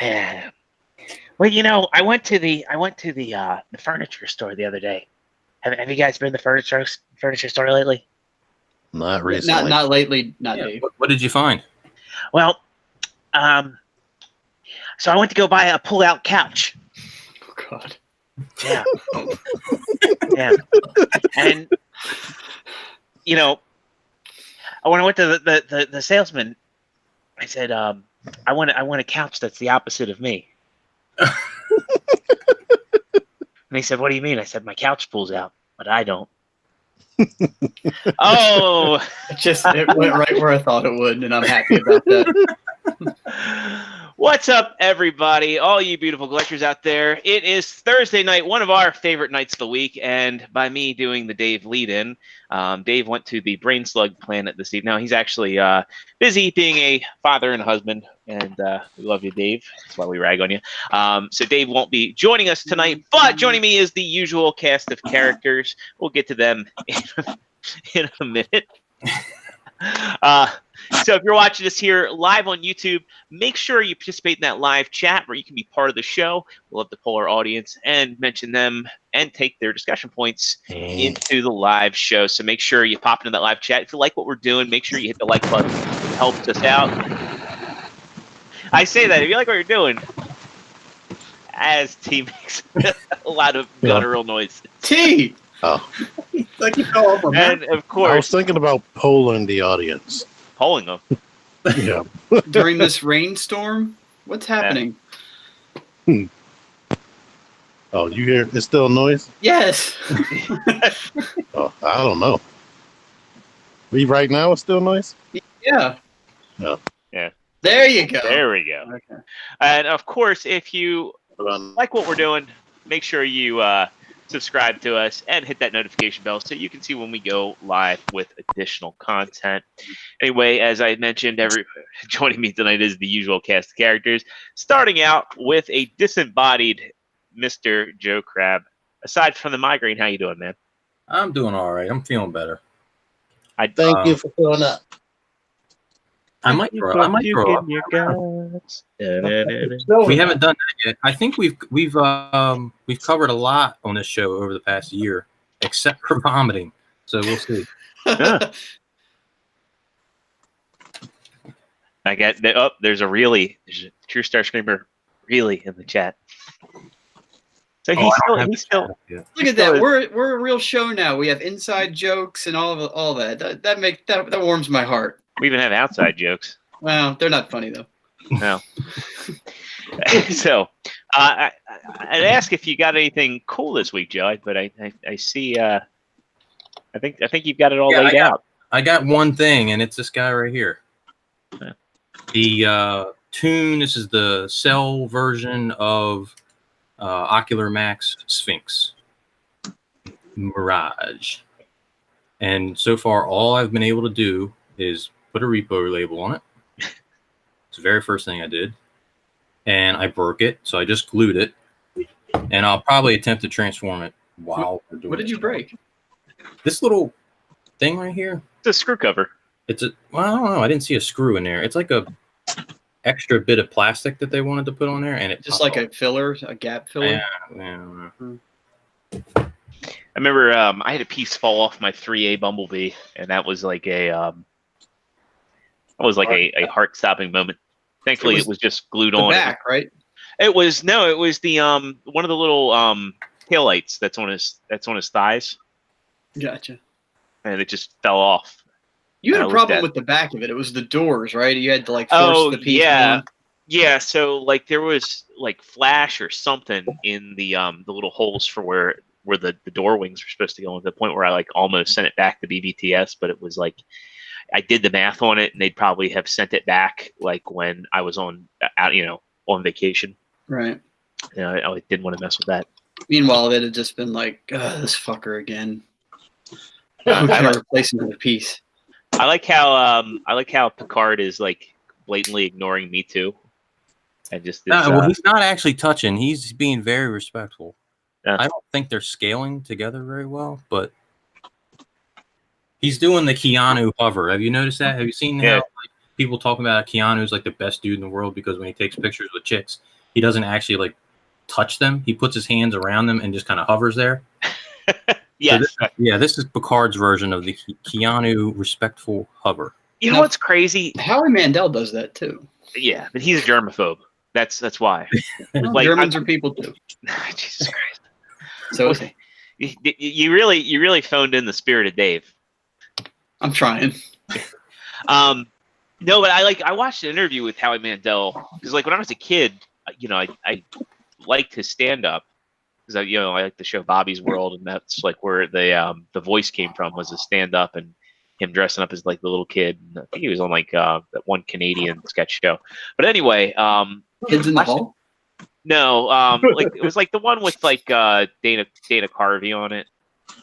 Yeah. Well, you know, I went to the furniture store the other day. Have you guys been to the furniture store lately? Not recently. Not lately. Not Dave. What did you find? Well, so I went to go buy a pull-out couch. Oh God. Yeah. Yeah. And you know, when I went to the salesman, I said, I want a couch that's the opposite of me. And he said, "What do you mean?" I said, "My couch pulls out, but I don't." Oh, It went right where I thought it would, and I'm happy about that. What's up, everybody? All you beautiful collectors out there. It is Thursday night, one of our favorite nights of the week, and by me doing the Dave lead-in, Dave went to the Brain Slug Planet this evening. Now, he's actually busy being a father and a husband, and we love you, Dave. That's why we rag on you. So Dave won't be joining us tonight, but joining me is the usual cast of characters. We'll get to them in a minute. So if you're watching us here live on YouTube, make sure you participate in that live chat where you can be part of the show. We'll love to poll our audience and mention them and take their discussion points into the live show. So make sure you pop into that live chat. If you like what we're doing, make sure you hit the like button. It helps us out. I say that if you like what you're doing, as T makes a lot of guttural noise. T! Oh. Like you fell off on And that. of course, I was thinking about polling the audience. polling them. Yeah. During this rainstorm? What's happening? Oh, you hear it's still noise? Yes. Oh, I don't know. Right now it's still noise? Yeah. No. Yeah. There you go. There we go. Okay. And of course, if you Hold on. like what we're doing, make sure you subscribe to us and hit that notification bell so you can see when we go live with additional content. Anyway, as I mentioned, joining me tonight is the usual cast of characters, starting out with a disembodied Mr. Joe Crab. Aside from the migraine, how you doing, man? I'm doing all right. I'm feeling better. Thank you for showing up. I might throw up. We haven't done that yet. I think we've covered a lot on this show over the past year, except for vomiting. So we'll see. Yeah. I got there's a True Star Screamer really in the chat. So he's still Look at that. We're a real show now. We have inside jokes and all that. That warms my heart. We even have outside jokes. Well, they're not funny though. No. So I'd ask if you got anything cool this week, Joe. But I see. I think you've got it all laid out. I got one thing, and it's this guy right here. Yeah. The Toon. This is the Cell version of Ocular Max Sphinx Mirage, and so far all I've been able to do is put a repo label on it. It's the very first thing I did, and I broke it, so I just glued it, and I'll probably attempt to transform it while we're doing. What did you break? This little thing right here. It's a screw cover. I don't know. I didn't see a screw in there. It's like a extra bit of plastic that they wanted to put on there, and it just like a filler, a gap filler. Yeah. I remember I had a piece fall off my 3A Bumblebee, and that was like a heart-stopping moment. Thankfully, it was just glued on. Back, right? It was the one of the little taillights that's on his thighs. Gotcha. And it just fell off. You had a problem with the back of it. It was the doors, right? You had to force the piece on. Yeah, so there was flash or something in the little holes for where the door wings were supposed to go, to the point where I almost sent it back to BBTS, but it was I did the math on it, and they'd probably have sent it back when I was on vacation. Right. I didn't want to mess with that. Meanwhile, it had just been this fucker again. I'm trying to replace another piece. I like how Picard is blatantly ignoring me too, and just he's not actually touching. He's being very respectful. Yeah. I don't think they're scaling together very well, but he's doing the Keanu hover. Have you noticed that? Have you seen how people talking about Keanu's like the best dude in the world because when he takes pictures with chicks, he doesn't actually like touch them. He puts his hands around them and just kind of hovers there. Yes. So this is Picard's version of the Keanu respectful hover. You know what's crazy? Howie Mandel does that too. Yeah, but he's a germaphobe. That's why. Well, Like, Germans are people too. Jesus Christ. So is he. You really phoned in the spirit of Dave. I'm trying. No, but I watched an interview with Howie Mandel because like when I was a kid, I liked his stand up because I like the show Bobby's World, and that's like where the voice came from, was a stand up and him dressing up as like the little kid. And I think he was on like that one Canadian sketch show. But anyway, Kids in the Hall? no, like it was like the one with like Dana Carvey on it.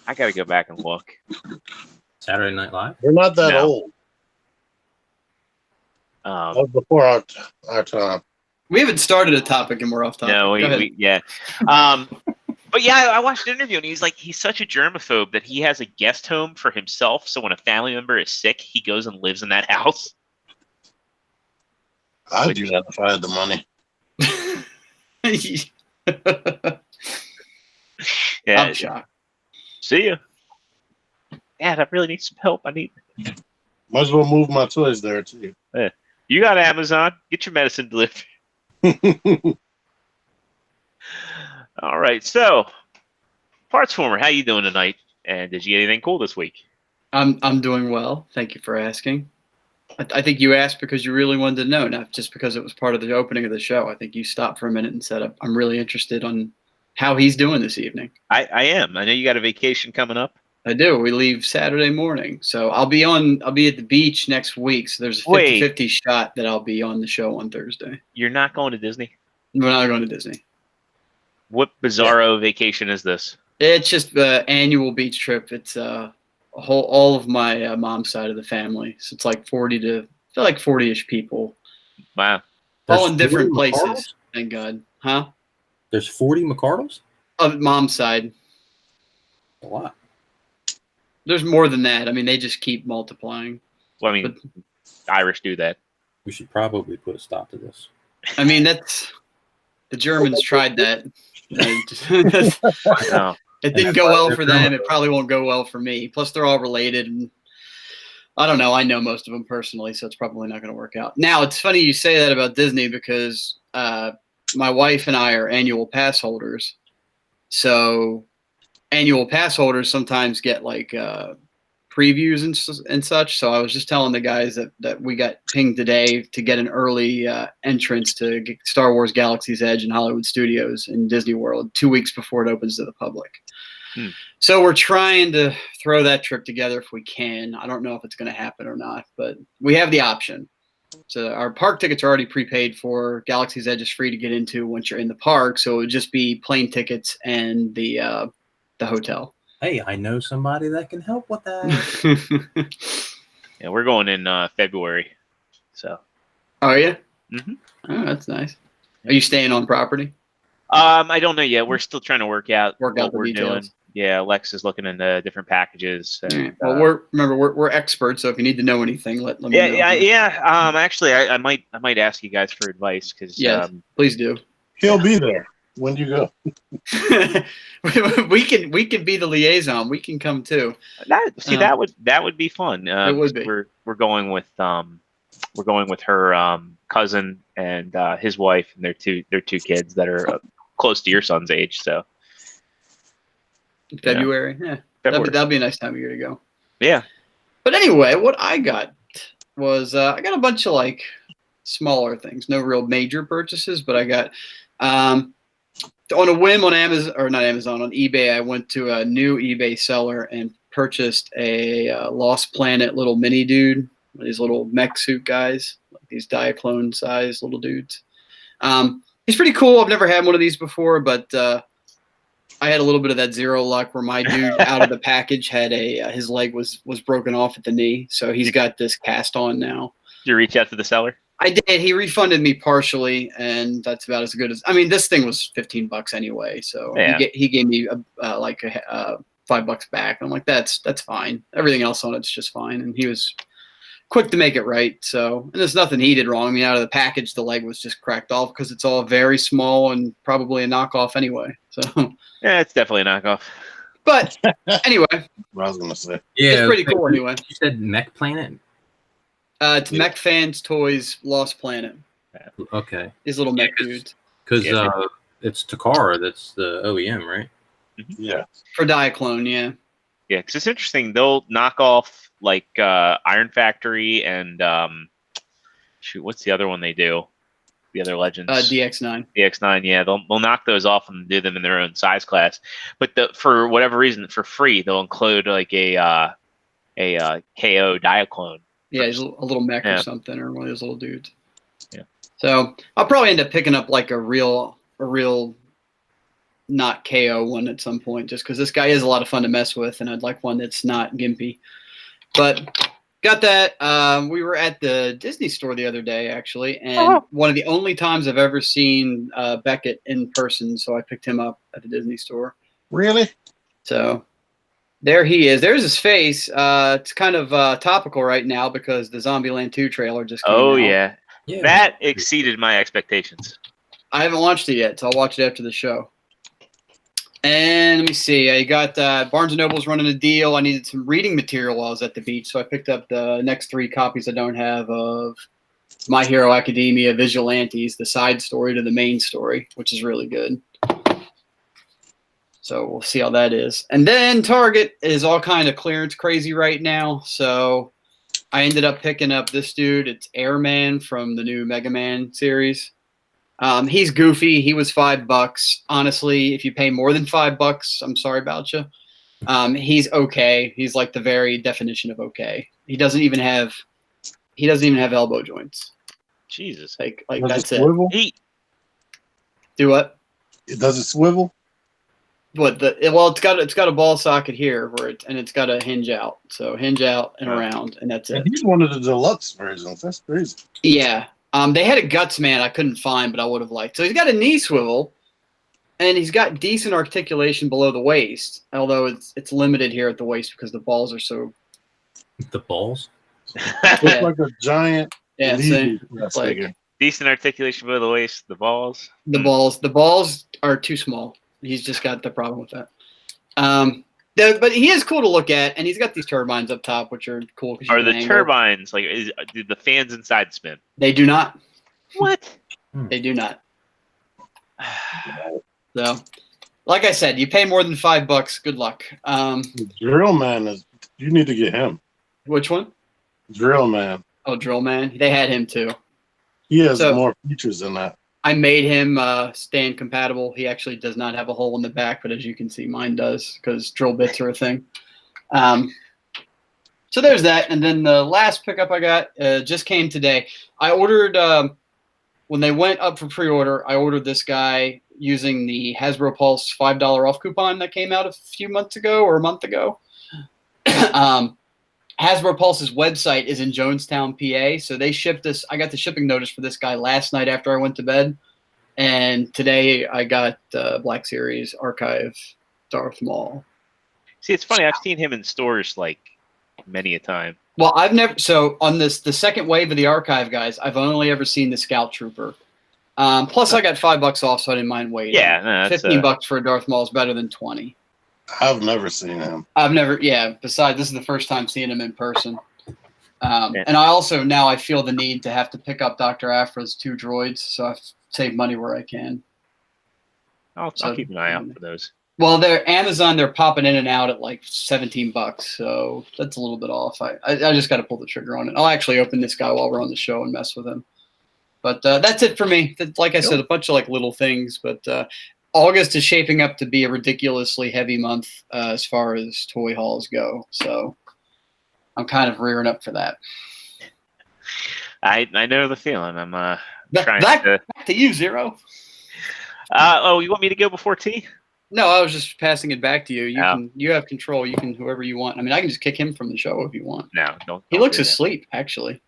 I gotta go back and look. Saturday Night Live? We're not that No. old. That was before our time. We haven't started a topic and we're off topic. No, Go ahead. yeah. But yeah, I watched an interview and he's such a germaphobe that he has a guest home for himself. So when a family member is sick, he goes and lives in that house. I'd do that if I had the money. Yeah. I'm shocked. See ya. Dad, I really need some help. Might as well move my toys there too. You got Amazon. Get your medicine delivered. All right. So, Parts Former, how you doing tonight? And did you get anything cool this week? I'm doing well. Thank you for asking. I think you asked because you really wanted to know, not just because it was part of the opening of the show. I think you stopped for a minute and said, I'm really interested on how he's doing this evening. I am. I know you got a vacation coming up. I do. We leave Saturday morning. So I'll be at the beach next week. So there's a 50-50 shot that I'll be on the show on Thursday. You're not going to Disney? We're not going to Disney. What bizarro vacation is this? It's just the annual beach trip. It's all of my mom's side of the family. So it's like 40-ish people. Wow. All in different There's 40 places. McCardles? Thank God. Huh? There's 40 McCardles? Of mom's side. A lot. There's more than that. I mean, they just keep multiplying. Well, I mean, Irish do that. We should probably put a stop to this. I mean, that's the Germans tried that. No. It didn't go well for them. It probably won't go well for me. Plus, they're all related, and I don't know. I know most of them personally, so it's probably not going to work out. Now, it's funny you say that about Disney because my wife and I are annual pass holders. So annual pass holders sometimes get like previews and such. So I was just telling the guys that we got pinged today to get an early entrance to Star Wars Galaxy's Edge in Hollywood Studios in Disney World 2 weeks before it opens to the public. So we're trying to throw that trip together if we can. I don't know if it's going to happen or not, but we have the option. So our park tickets are already prepaid for. Galaxy's Edge is free to get into once you're in the park. So it would just be plane tickets and the hotel. Hey, I know somebody that can help with that. Yeah, we're going in February. So. Are you? Mm-hmm. Oh, that's nice. Are you staying on property? I don't know yet. We're still trying to work out what the we're details. doing. Yeah, Lex is looking into different packages. And, Well, we're experts, so if you need to know anything, let me know. Yeah. Actually, I might ask you guys for advice because yes, please do. He'll be there when you go. we can be the liaison. We can come too. That would be fun. It would be. We're going with her cousin and his wife and their two kids that are close to your son's age. So February, yeah, February. That'd be a nice time of year to go. Yeah. But anyway, what I got was I got a bunch of like smaller things, no real major purchases, but I got on a whim on Amazon, or not Amazon, on eBay. I went to a new eBay seller and purchased a Lost Planet little mini dude, these little mech suit guys, like these Diaclone size little dudes. He's pretty cool. I've never had one of these before, but I had a little bit of that zero luck where my dude out of the package had his leg was broken off at the knee, so he's got this cast on now. Did you reach out to the seller? I did. He refunded me partially, and that's about as good as. I mean, this thing was $15 anyway, so yeah. he gave me $5 back. I'm like, that's fine. Everything else on it's just fine, and he was quick to make it right. So, and there's nothing he did wrong. I mean, out of the package, the leg was just cracked off because it's all very small and probably a knockoff anyway. So, Yeah, it's definitely a knockoff. but anyway, What I was gonna say. Yeah, it's pretty cool anyway. You said Mech Planet? It's Mech Fans Toys Lost Planet. Okay. These little mech Yeah, dudes. Because Yeah. it's Takara that's the OEM, right? Yeah. For Diaclone, yeah. Yeah, because it's interesting. They'll knock off like Iron Factory and shoot, what's the other one they do? The other Legends. DX9. DX9, yeah, they'll knock those off and do them in their own size class. But for whatever reason, for free, they'll include like a KO Diaclone. Yeah, he's a little mech Yeah. or something, or one of those little dudes. Yeah. So I'll probably end up picking up like a real not KO one at some point, just because this guy is a lot of fun to mess with, and I'd like one that's not gimpy. But got that. We were at the Disney store the other day, actually, and one of the only times I've ever seen Beckett in person, so I picked him up at the Disney store. Really? So there he is. There's his face. It's kind of topical right now because the Zombieland 2 trailer just came out. Yeah. Yeah. That exceeded my expectations. I haven't watched it yet, so I'll watch it after the show. And let me see. I got Barnes & Noble's running a deal. I needed some reading material while I was at the beach, so I picked up the next 3 copies I don't have of My Hero Academia Vigilantes, the side story to the main story, which is really good. So we'll see how that is. And then Target is all kind of clearance crazy right now, so I ended up picking up this dude. It's Airman from the new Mega Man series. He's goofy. He was $5. Honestly, if you pay more than $5, I'm sorry about you. He's okay. He's like the very definition of okay. He doesn't even have elbow joints. Jesus. Like Does that's it it. swivel? Do what? Does it swivel? What it's got a ball socket here and it's got a hinge out. So hinge out and around, and that's it. And he's one of the deluxe versions. That's crazy. Yeah. They had a Guts Man I couldn't find, but I would have liked. So he's got a knee swivel, and he's got decent articulation below the waist, although it's limited here at the waist because the balls are so. The balls? It's Yeah. like a giant. Yeah, lead see, press like- figure. Decent articulation below the waist, the balls. The balls are too small. He's just got the problem with that. But he is cool to look at, and he's got these turbines up top, which are cool. Are the turbines like? Do the fans inside spin? They do not. What? They do not. So, like I said, you pay more than $5. Good luck. Drill Man is. You need to get him. Which one? Drill Man. Oh, Drill Man. They had him too. He has So- more features than that. I made him stand compatible. He actually does not have a hole in the back, but as you can see, mine does because drill bits are a thing. So there's that. And then the last pickup I got just came today. I ordered, when they went up for pre-order, I ordered this guy using the Hasbro Pulse $5 off coupon that came out a few months ago or a month ago. Hasbro Pulse's website is in Jonestown, PA. So they shipped this. I got the shipping notice for this guy last night after I went to bed. And today I got Black Series Archive Darth Maul. See, it's funny. I've seen him in stores like many a time. Well, I've never. So on the second wave of the Archive guys, I've only ever seen the Scout Trooper. Plus, I got $5 off, so I didn't mind waiting. Yeah, no, that's, $15 for a Darth Maul is better than 20. I've never seen him. I've never. Yeah. Besides, this is the first time seeing him in person. And I also now I feel the need to have to pick up Dr. Afra's 2 droids, so I've saved money where I can. I'll keep an eye out for those. Well, they're Amazon. They're popping in and out at like $17, so that's a little bit off. I just got to pull the trigger on it. I'll actually open this guy while we're on the show and mess with him. But that's it for me. Like I said, a bunch of like little things. But August is shaping up to be a ridiculously heavy month as far as toy hauls go. So I'm kind of rearing up for that. I know the feeling. I'm trying Back to. to you, Zero. You want me to go before tea? No, I was just passing it back to you. Oh. You have control. You can whoever you want. I mean, I can just kick him from the show if you want. No, don't. He don't looks do that. asleep, actually.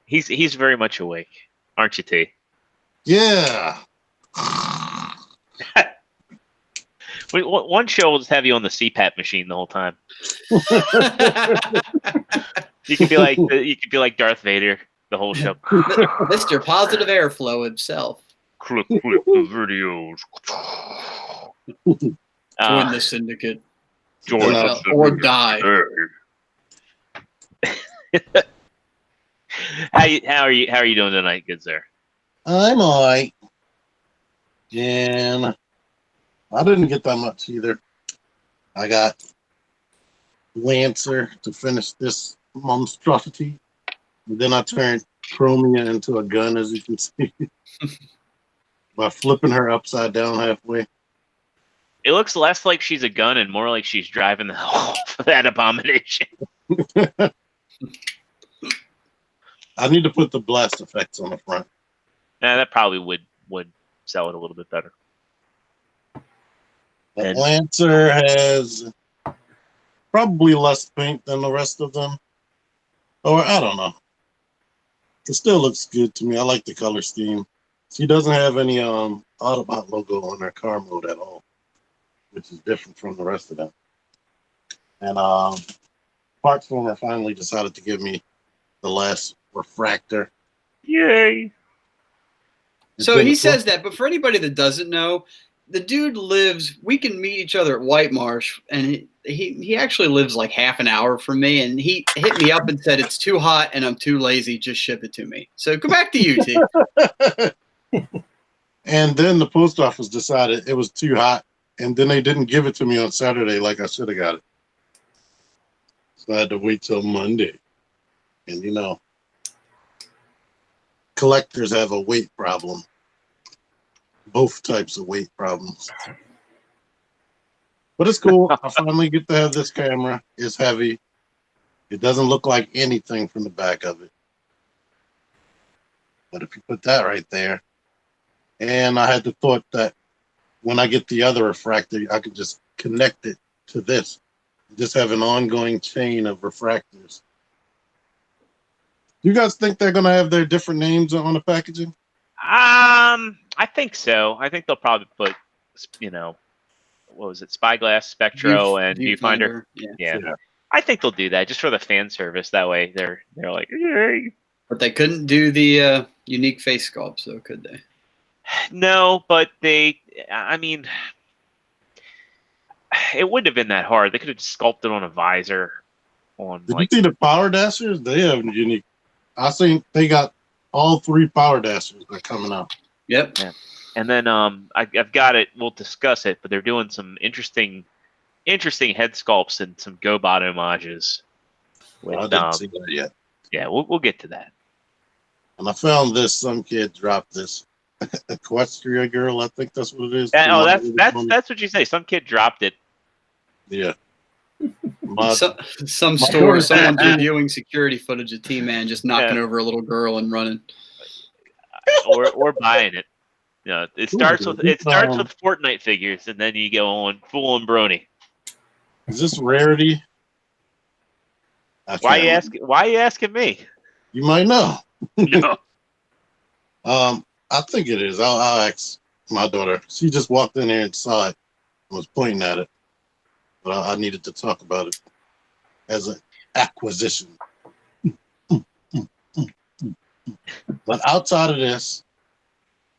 He's very much awake, aren't you, T? Yeah. One show will just have you on the CPAP machine the whole time. You could be like Darth Vader the whole show. Mr. Positive Airflow himself. Click the videos. Join the syndicate. Join or die. How are you doing tonight, good sir? I'm all right. And I didn't get that much either. I got Lancer to finish this monstrosity. And then I turned Chromia into a gun, as you can see, by flipping her upside down halfway. It looks less like she's a gun and more like she's driving the hell for that abomination. I need to put the blast effects on the front. That probably would sell it a little bit better. The Lancer has probably less paint than the rest of them. Or I don't know. It still looks good to me. I like the color scheme. She doesn't have any Autobot logo on her car mode at all, which is different from the rest of them. And Parts Former finally decided to give me the last refractor. Yay! So he says that, but for anybody that doesn't know, the dude lives. We can meet each other at White Marsh, and he actually lives like half an hour from me. And he hit me up and said it's too hot and I'm too lazy. Just ship it to me. So go back to you, T. And then the post office decided it was too hot, and then they didn't give it to me on Saturday like I should have got it. So I had to wait till Monday. And you know, collectors have a weight problem. Both types of weight problems. But it's cool. I finally get to have this camera. It's heavy. It doesn't look like anything from the back of it. But if you put that right there, and I had the thought that when I get the other refractor, I could just connect it to this. Just have an ongoing chain of refractors. You guys think they're going to have their different names on the packaging? I think so. I think they'll probably put, what was it? Spyglass, Spectro, and Viewfinder. Yeah. I think they'll do that just for the fan service. That way, they're like, yay. But they couldn't do the unique face sculpts, though, could they? No, but it wouldn't have been that hard. They could have sculpted on a visor. Did you see the Power Dashers? They have unique. I think they got all 3 Power Dashers that are coming out. Yep. Yeah. And then I've got it. We'll discuss it, but they're doing some interesting head sculpts and some GoBot homages. I didn't see that yet. Yeah, we'll get to that. And I found this. Some kid dropped this. Equestria Girl, I think that's what it is. That's what you say. Some kid dropped it. Yeah. Some store, someone's reviewing security footage of TMan just knocking over a little girl and running, or buying it. It starts with Fortnite figures, and then you go on full on Brony. Is this rarity? Why are you asking me? You might know. No. I think it is. I'll ask my daughter. She just walked in here and saw it and was pointing at it. But I needed to talk about it as an acquisition. But outside of this,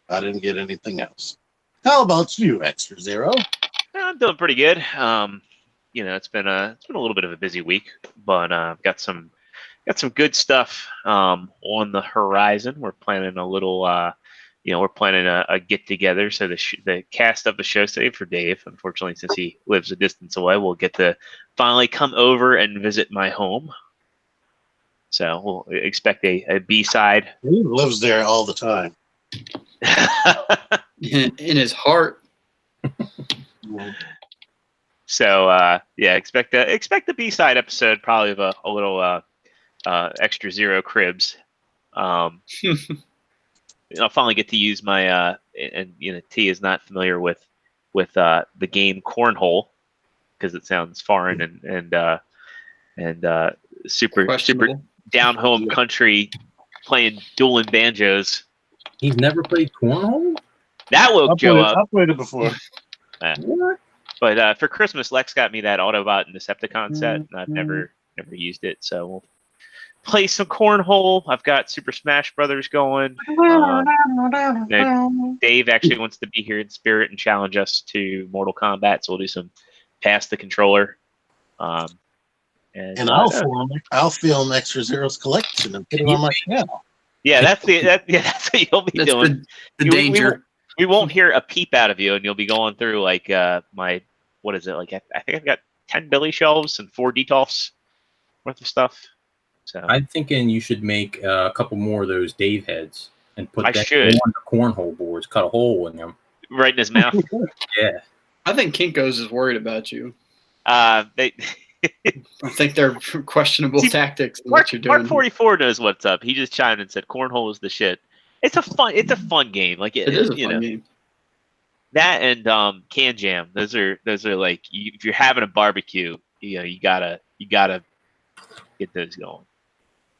I didn't get anything else. How about you, Extra Zero? I'm doing pretty good. It's been a little bit of a busy week, but got some good stuff on the horizon. We're planning a little, we're planning a get together. So the cast of the show today for Dave, unfortunately, since he lives a distance away, will get to finally come over and visit my home. So we'll expect a B-side. He lives there all the time. in his heart. So expect the B-side episode probably of a little Extra Zero cribs. I'll finally get to use my T is not familiar with the game Cornhole because it sounds foreign and super down home country playing dueling banjos. He's never played Cornhole? That woke Joe up. I've played it before. What? But for Christmas, Lex got me that Autobot and Decepticon set, and I've never used it. So play some cornhole. I've got Super Smash Brothers going. Dave actually wants to be here in spirit and challenge us to Mortal Kombat, so we'll do some pass the controller. And I'll film Extra Zero's collection and put it on my channel. Yeah, that's what you'll be doing. The danger. We won't hear a peep out of you, and you'll be going through like my what is it like? I think I've got 10 Billy shelves and 4 Detolfs worth of stuff. So I'm thinking you should make a couple more of those Dave heads and put them on the cornhole boards. Cut a hole in them. Right in his mouth. Yeah. I think Kinko's is worried about you. They. I think they're questionable tactics. What you're doing. Mark 44 knows what's up. He just chimed and said, "Cornhole is the shit." It's a fun game. Like it is a fun game. That and Can Jam. Those are like if you're having a barbecue, you gotta get those going.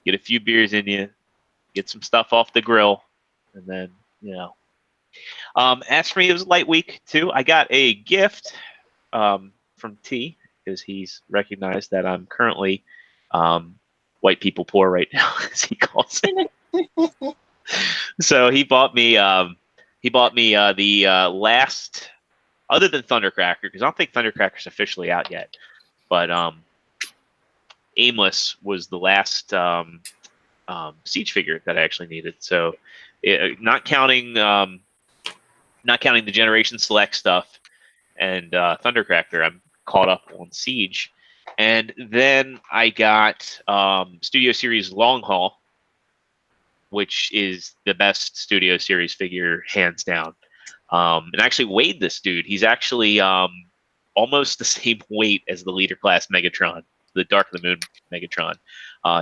Get a few beers in you, get some stuff off the grill, and then As for me, it was a light week too. I got a gift from T. Because he's recognized that I'm currently white people poor right now, as he calls it. So he bought me the last, other than Thundercracker, because I don't think Thundercracker's officially out yet, but Aimless was the last Siege figure that I actually needed. So not counting the Generation Select stuff and Thundercracker, I'm caught up on Siege. And then I got Studio Series Long Haul, which is the best Studio Series figure hands down. And I actually weighed this dude. He's actually almost the same weight as the Leader Class Megatron, the Dark of the Moon Megatron.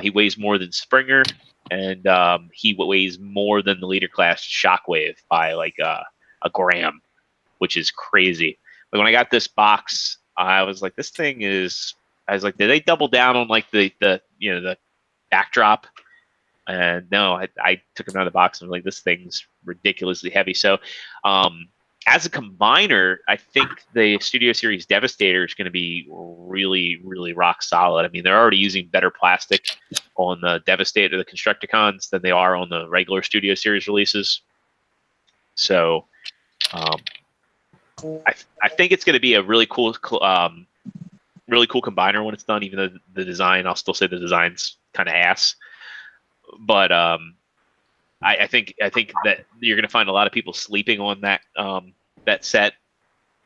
He weighs more than Springer, and he weighs more than the Leader Class Shockwave by like a gram, which is crazy. Like when I got this box, I was like, this thing is. I was like, did they double down on like the backdrop? And no, I took him out of the box and was like, this thing's ridiculously heavy. So, as a combiner, I think the Studio Series Devastator is going to be really, really rock solid. I mean, they're already using better plastic on the Devastator, the Constructicons, than they are on the regular Studio Series releases. So, I think it's going to be a really cool combiner when it's done. Even though the design, I'll still say the design's kind of ass. But I think that you're going to find a lot of people sleeping on that set,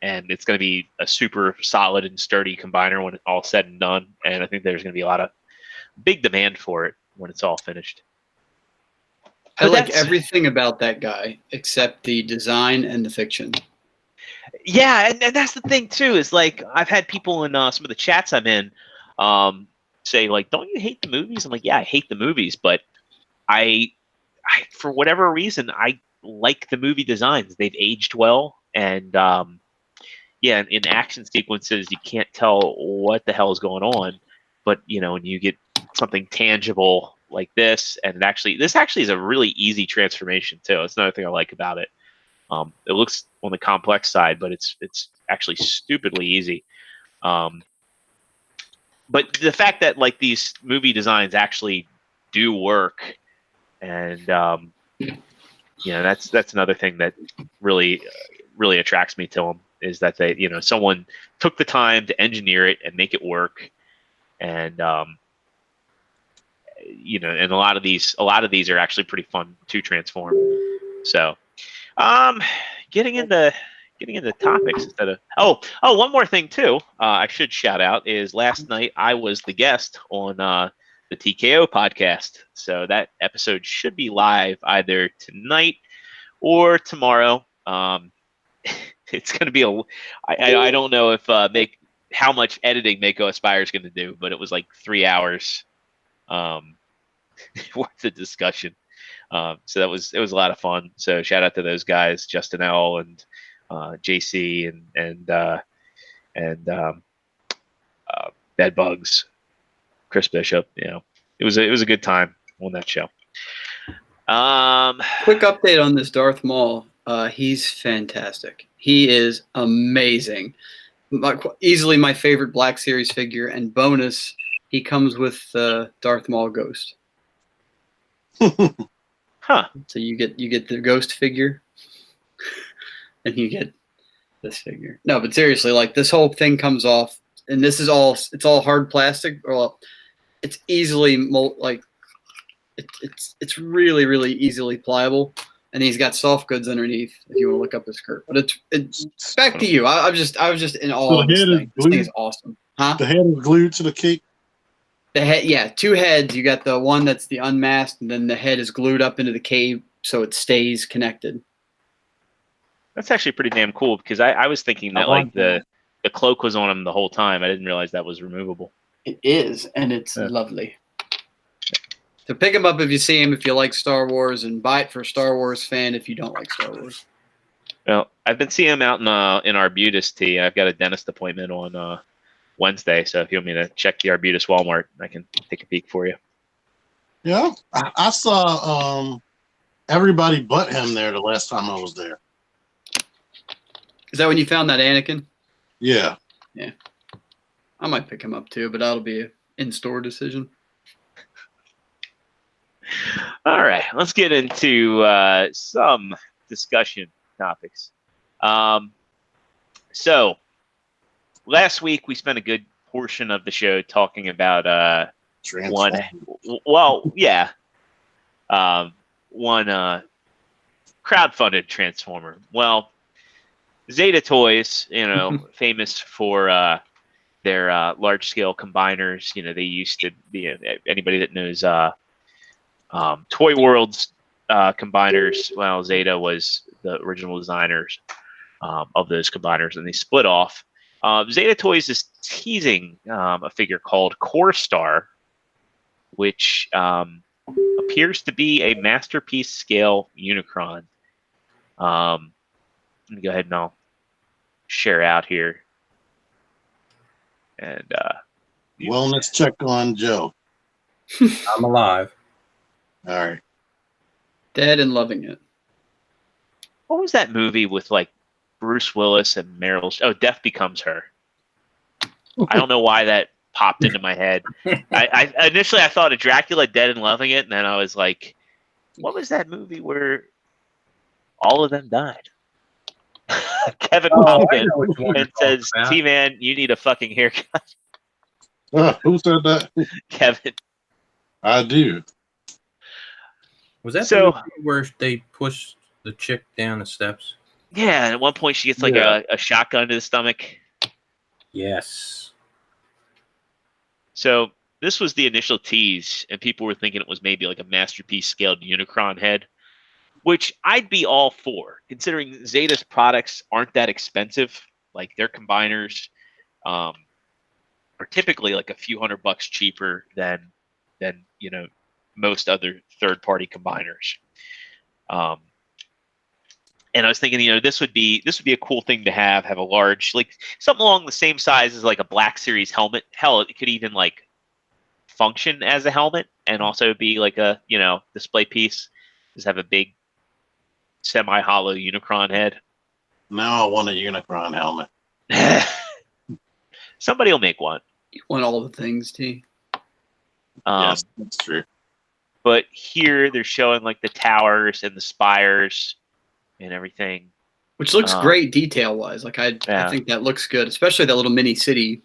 and it's going to be a super solid and sturdy combiner when it's all said and done. And I think there's going to be a lot of big demand for it when it's all finished. I like everything about that guy except the design and the fiction. Yeah, and that's the thing too. Is like I've had people in some of the chats I'm in say like, "Don't you hate the movies?" I'm like, "Yeah, I hate the movies, but I for whatever reason I like the movie designs. They've aged well, and in action sequences you can't tell what the hell is going on, but when you get something tangible like this, and this actually is a really easy transformation too. That's another thing I like about it. It looks on the complex side, but it's actually stupidly easy. But the fact that like these movie designs actually do work, and that's another thing that really really attracts me to them, is that they someone took the time to engineer it and make it work, and and a lot of these are actually pretty fun to transform. So. Getting into topics instead of one more thing too. I should shout out is last night I was the guest on the TKO podcast, so that episode should be live either tonight or tomorrow. It's going to be I don't know if how much editing Mako Aspire is going to do, but it was like 3 hours worth of discussion. So it was a lot of fun. So shout out to those guys, Justin L and JC and Bed Bugs, Chris Bishop. It was a good time on that show. Quick update on this Darth Maul. He's fantastic. He is amazing. Easily my favorite Black Series figure, and bonus, he comes with Darth Maul Ghost. Huh. So you get the ghost figure, and you get this figure. No, but seriously, like this whole thing comes off, and it's all hard plastic. Well, it's easily it's really really easily pliable, and he's got soft goods underneath. If you want to look up his skirt, but it's back to you. I was just in awe of this thing. This thing is awesome, huh? The head is glued to the cake. The head, yeah, two heads. You got the one that's the unmasked, and then the head is glued up into the cave so it stays connected. That's actually pretty damn cool because I was thinking that like the cloak was on him the whole time. I didn't realize that was removable. It is, and it's lovely. So pick him up if you see him, if you like Star Wars, and buy it for a Star Wars fan if you don't like Star Wars. Well, I've been seeing him out in Arbutus T. I've got a dentist appointment on Wednesday, so if you want me to check the Arbutus Walmart, I can take a peek for you. Yeah, I saw everybody but him there the last time I was there. Is that when you found that Anakin? Yeah. Yeah. I might pick him up too, but that'll be an in-store decision. All right, let's get into some discussion topics. So last week we spent a good portion of the show talking about one crowdfunded Transformer. Well, Zeta Toys, famous for their large-scale combiners. They used to be, anybody that knows Toy World's combiners, well, Zeta was the original designers of those combiners, and they split off. Zeta Toys is teasing a figure called Core Star, which appears to be a masterpiece scale Unicron. Let me go ahead and I'll share out here. And wellness check on Joe. I'm alive. All right. Dead and loving it. What was that movie with like Bruce Willis and Meryl? Oh, Death Becomes Her. I don't know why that popped into my head. I initially I thought of Dracula Dead and Loving It, and then I was like, what was that movie where all of them died? Kevin popped in and says, "TMan, you need a fucking haircut." Who said that? Kevin. I do. Was that the movie where they pushed the chick down the steps? Yeah, and at one point she gets like a shotgun to the stomach. Yes. So this was the initial tease, and people were thinking it was maybe like a masterpiece scaled Unicron head, which I'd be all for, considering Zeta's products aren't that expensive. Like their combiners are typically like a few $100 cheaper than most other third-party combiners. And I was thinking, this would be a cool thing to have a large, like something along the same size as like a Black Series helmet. Hell, it could even like function as a helmet and also be like a display piece. Just have a big semi-hollow Unicron head. Now I want a Unicron helmet. Somebody will make one. You want all the things, T. Yes, that's true. But here they're showing like the towers and the spires and everything, which looks great detail-wise. Like I think that looks good, especially that little mini city.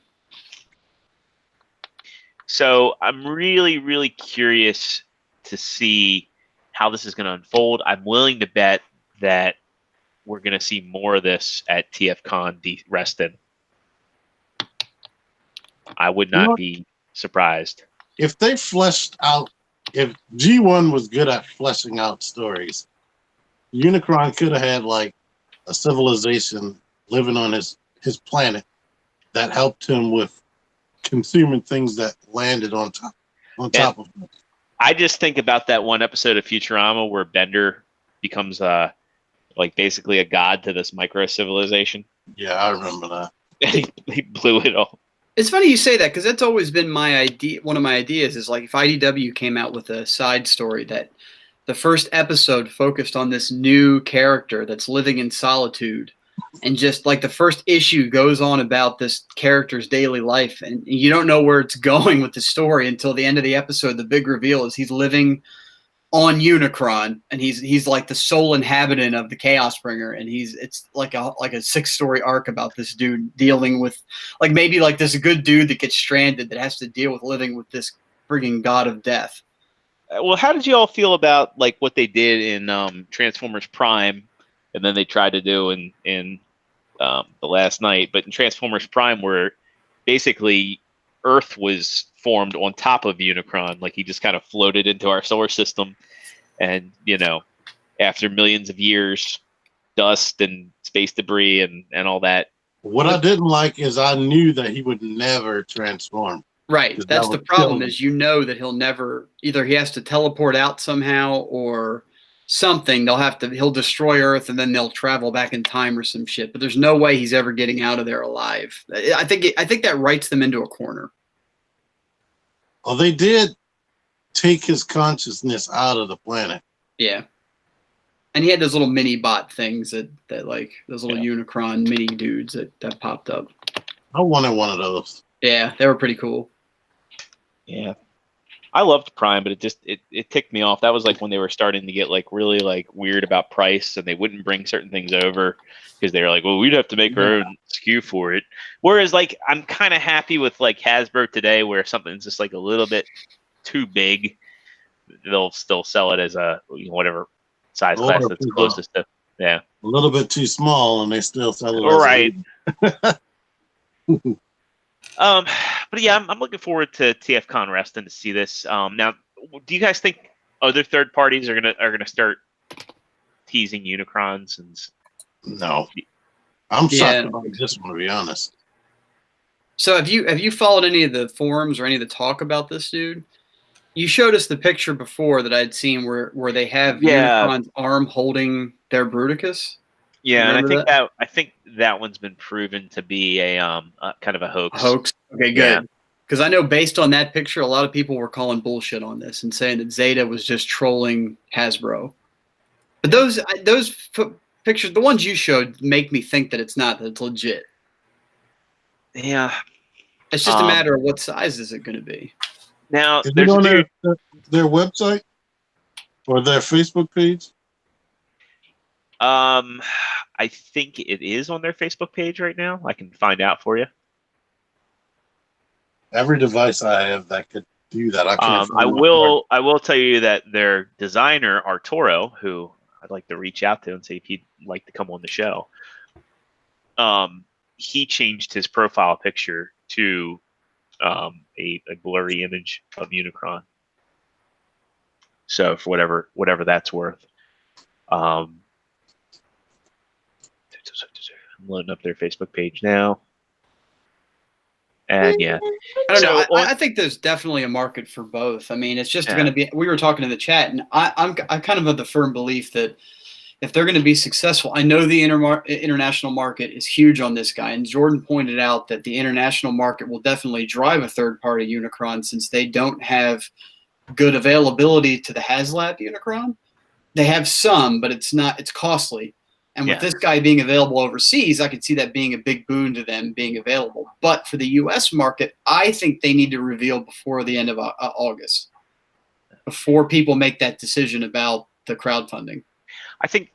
So I'm really, really curious to see how this is going to unfold. I'm willing to bet that we're going to see more of this at TFCon Reston. I would not be surprised. If they fleshed out, if G1 was good at fleshing out stories, Unicron could have had like a civilization living on his planet that helped him with consuming things that landed on top of him. I just think about that one episode of Futurama where Bender becomes like basically a god to this micro civilization. Yeah, I remember that. he blew it all. It's funny you say that because that's always been my idea. One of my ideas is like if IDW came out with a side story that the first episode focused on this new character that's living in solitude, and just like the first issue goes on about this character's daily life, and you don't know where it's going with the story until the end of the episode. The big reveal is he's living on Unicron, and he's like the sole inhabitant of the Chaos Bringer, and it's like a 6-story arc about this dude dealing with like maybe like this good dude that gets stranded that has to deal with living with this frigging god of death. Well, how did you all feel about like what they did in Transformers Prime, and then they tried to do in the Last Night, but in Transformers Prime, where basically Earth was formed on top of Unicron, like he just kind of floated into our solar system, and after millions of years, dust and space debris and all that. What I didn't like is I knew that he would never transform. Right. That That's the would problem kill is that he'll never either he has to teleport out somehow or something. He'll destroy Earth and then they'll travel back in time or some shit. But there's no way he's ever getting out of there alive. I think that writes them into a corner. Well, they did take his consciousness out of the planet. Yeah. And he had those little mini bot things that like those little Unicron mini dudes that popped up. I wanted one of those. Yeah, they were pretty cool. Yeah. I loved Prime, but it ticked me off. That was like when they were starting to get like really like weird about price, and they wouldn't bring certain things over because they were like, well, we'd have to make our own SKU for it. Whereas like I'm kind of happy with like Hasbro today, where something's just like a little bit too big, they'll still sell it as a whatever size class that's closest to. Yeah. A little bit too small, and they still sell it. Right. But yeah, I'm looking forward to TFCon Reston to see this. Now, do you guys think other third parties are gonna start teasing Unicrons? No, I'm shocked about this one, to be honest. So have you followed any of the forums or any of the talk about this dude? You showed us the picture before that I'd seen where they have Unicron's arm holding their Bruticus. Yeah, and I think that one's been proven to be a kind of a hoax. Okay, good. Because I know based on that picture, a lot of people were calling bullshit on this and saying that Zeta was just trolling Hasbro. But those pictures, the ones you showed, make me think that it's not, that it's legit. Yeah. It's just a matter of what size is it going to be. Now, is it on their website or their Facebook page? I think it is on their Facebook page right now. I can find out for you. Every device I have that could do that. I will tell you that their designer Arturo, who I'd like to reach out to and see if he'd like to come on the show. He changed his profile picture to a blurry image of Unicron. So for whatever that's worth. I'm loading up their Facebook page now. And yeah, I don't know. I think there's definitely a market for both. I mean, it's just going to be. We were talking in the chat, and I'm kind of the firm belief that if they're going to be successful, I know the international market is huge on this guy. And Jordan pointed out that the international market will definitely drive a third-party Unicron since they don't have good availability to the HasLab Unicron. They have some, but it's costly. And with this guy being available overseas, I could see that being a big boon to them being available. But for the U.S. market, I think they need to reveal before the end of August, before people make that decision about the crowdfunding. I think,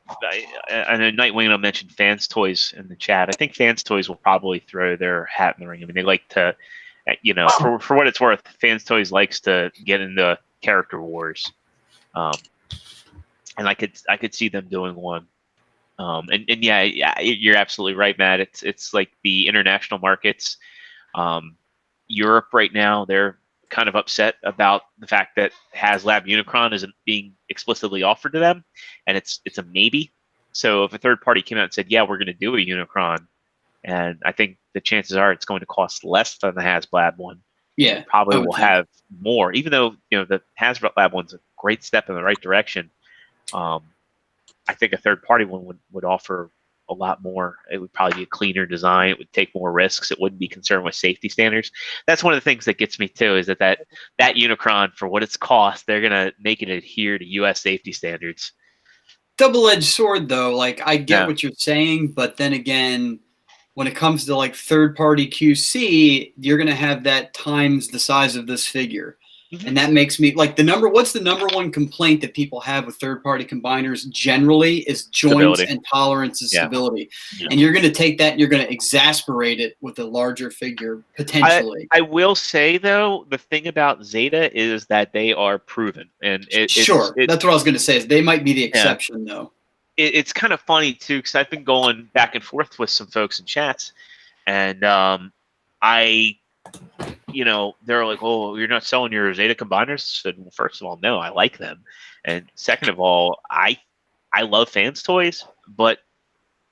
I know Nightwing mentioned Fans Toys in the chat. I think Fans Toys will probably throw their hat in the ring. I mean, they like to, for what it's worth, Fans Toys likes to get into character wars, and I could see them doing one. And yeah, you're absolutely right, Matt. It's like the international markets. Europe right now, they're kind of upset about the fact that HasLab Unicron isn't being explicitly offered to them, and it's a maybe. So if a third party came out and said, "Yeah, we're going to do a Unicron," and I think the chances are it's going to cost less than the HasLab one. Yeah, probably will have more, even though the HasLab one's a great step in the right direction. I think a third-party one would offer a lot more. It would probably be a cleaner design. It would take more risks. It wouldn't be concerned with safety standards. That's one of the things that gets me too, is that Unicron, for what it's cost, they're gonna make it adhere to U.S. safety standards. Double-edged sword, though. Like, I get what you're saying, but then again, when it comes to like third-party QC, you're gonna have that times the size of this figure. And that makes me like what's the number one complaint that people have with third-party combiners generally is joints Stability. and tolerance and Yeah. stability. Yeah. And you're going to take that and you're going to exasperate it with a larger figure potentially. I will say though, the thing about Zeta is that they are proven, and That's what I was going to say. Is they might be the exception though. It's kind of funny too, because I've been going back and forth with some folks in chats, and they're like, "Oh, you're not selling your Zeta combiners?" I said, "Well, first of all, no, I like them, and second of all, I love fans toys, but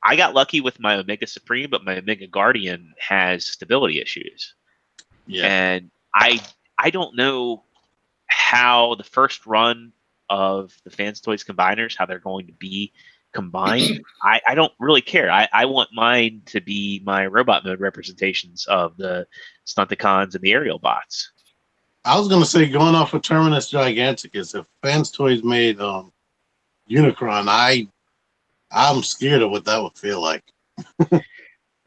I got lucky with my Omega Supreme, but my Omega Guardian has stability issues, and I don't know how the first run of the fans toys combiners, how they're going to be combined. I don't really care. I want mine to be my robot mode representations of the Stunticons and the aerial bots. I was going to say, going off of Terminus Giganticus, if Fans Toys made Unicron, I'm scared of what that would feel like.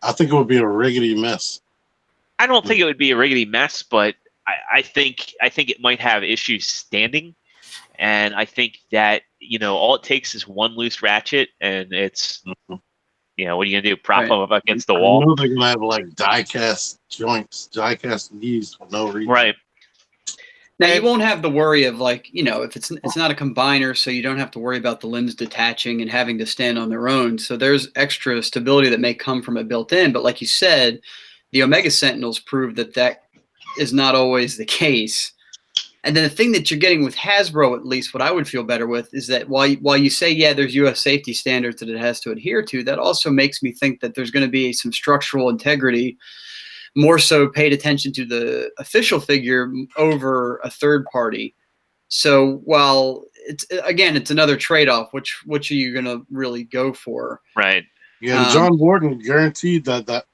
I think it would be a riggedy mess. I don't think it would be a riggedy mess, but I think it might have issues standing. And I think that, all it takes is one loose ratchet, and it's, what are you going to do? Prop them up against the wall? I know they're going to have, like, die-cast joints, die-cast knees for no reason. Right. Now, you won't have the worry of, like, if it's not a combiner, so you don't have to worry about the limbs detaching and having to stand on their own. So there's extra stability that may come from it built in. But like you said, the Omega Sentinels prove that is not always the case. And then the thing that you're getting with Hasbro, at least what I would feel better with, is that while you say, yeah, there's U.S. safety standards that it has to adhere to, that also makes me think that there's going to be some structural integrity, more so paid attention to the official figure over a third party. So while it's another trade-off, which are you going to really go for? Right. Yeah, and John Warden guaranteed that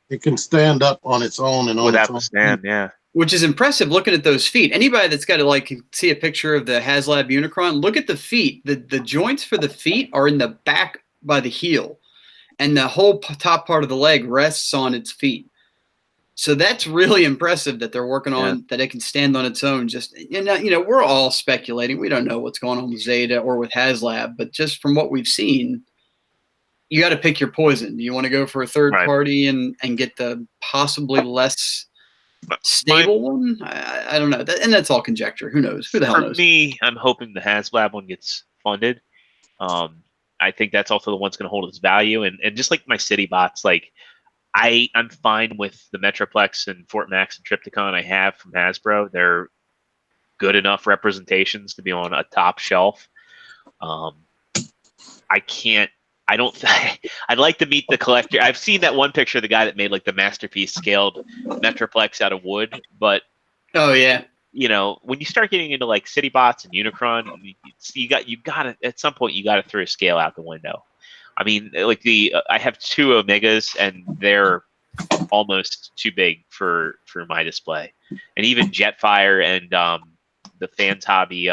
it can stand up on its own and without the stand, yeah. Which is impressive looking at those feet. Anybody that's got to see a picture of the HasLab Unicron, look at the feet. The joints for the feet are in the back by the heel, and the whole top part of the leg rests on its feet. So that's really impressive that they're working on that it can stand on its own. Just we're all speculating. We don't know what's going on with Zeta or with HasLab, but just from what we've seen, you got to pick your poison. Do you want to go for a third party and get the possibly less stable one? I don't know. And that's all conjecture. Who knows? Who the hell knows? For me, I'm hoping the HasLab one gets funded. I think that's also the one that's going to hold its value. And just like my city bots, like I'm fine with the Metroplex and Fort Max and Triptychon I have from Hasbro. They're good enough representations to be on a top shelf. I'd like to meet the collector. I've seen that one picture of the guy that made like the masterpiece scaled Metroplex out of wood, but oh yeah, when you start getting into like City Bots and Unicron, you got to at some point you got to throw a scale out the window. I mean, like I have two Omegas and they're almost too big for my display, and even Jetfire and the Fans Hobby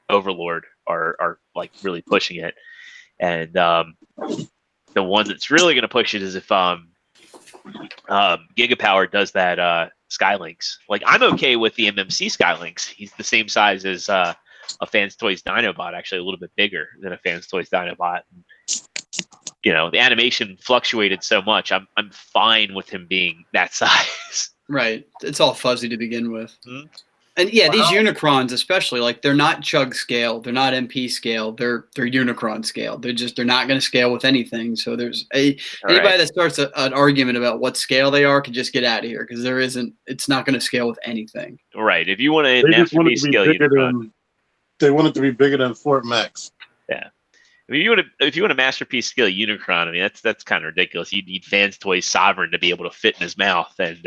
Overlord are like really pushing it, and the one that's really going to push it is if Gigapower does that Skylinks. Like I'm okay with the MMC Skylinks. He's the same size as a Fans Toys Dinobot, actually a little bit bigger than a Fans Toys Dinobot. The animation fluctuated so much. I'm fine with him being that size. Right. It's all fuzzy to begin with. Mm-hmm. And yeah, these Unicrons especially, like they're not Chug scale, they're not MP scale, they're Unicron scale. They're not going to scale with anything. So there's anybody that starts an argument about what scale they are can just get out of here because it's not going to scale with anything. Right. If you want to masterpiece scale Unicron, they want it to be bigger than Fort Max. Yeah. I mean, if you want a masterpiece scale Unicron, I mean that's kind of ridiculous. You need Fans Toys Sovereign to be able to fit in his mouth, and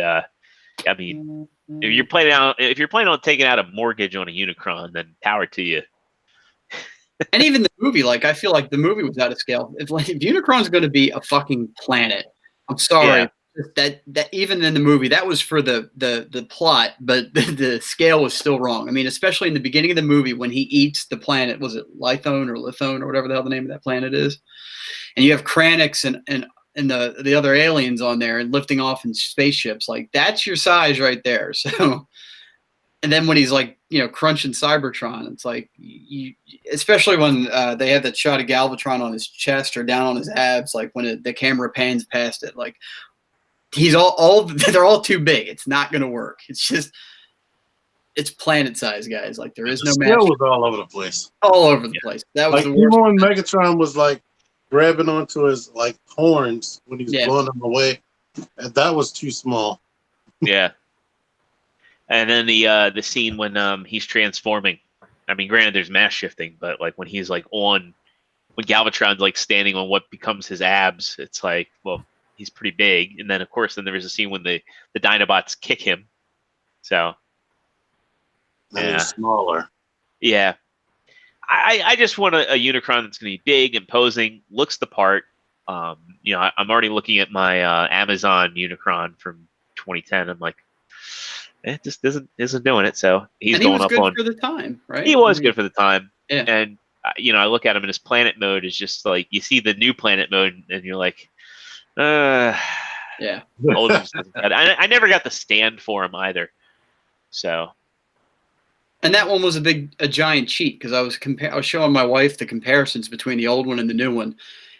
I mean, if you're planning on taking out a mortgage on a Unicron, then power to you. And even the movie, like I feel like the movie was out of scale. If Unicron's going to be a fucking planet, I'm sorry that even in the movie that was for the plot, but the scale was still wrong. I mean, especially in the beginning of the movie when he eats the planet, was it Lithone or Lithone or whatever the hell the name of that planet is, and you have Kranix and the other aliens on there and lifting off in spaceships, like that's your size right there. So And then when he's like, crunching Cybertron, it's like especially when they have that shot of Galvatron on his chest or down on his abs, like when the camera pans past it, like he's they're all too big. It's not going to work. It's planet size, guys. Like there is no match. Scale was all over the place. All over the place. That was like the worst. Even when Megatron was like grabbing onto his like horns when he's blowing them away, and that was too small. Yeah. And then the scene when he's transforming. I mean, granted, there's mass shifting, but like when he's like when Galvatron's like standing on what becomes his abs, it's like, well, he's pretty big. And then of course, then there was a scene when the Dinobots kick him. So And he's smaller. Yeah, I just want a Unicron that's going to be big, imposing, looks the part. I'm already looking at my Amazon Unicron from 2010. I'm like, it just isn't doing it. So he's going up on for the time, right? He was good for the time. Yeah. And I look at him in his planet mode. Is just like you see the new planet mode, and you're like, yeah. I never got the stand for him either. So. And that one was a giant cheat because I was showing my wife the comparisons between the old one and the new one,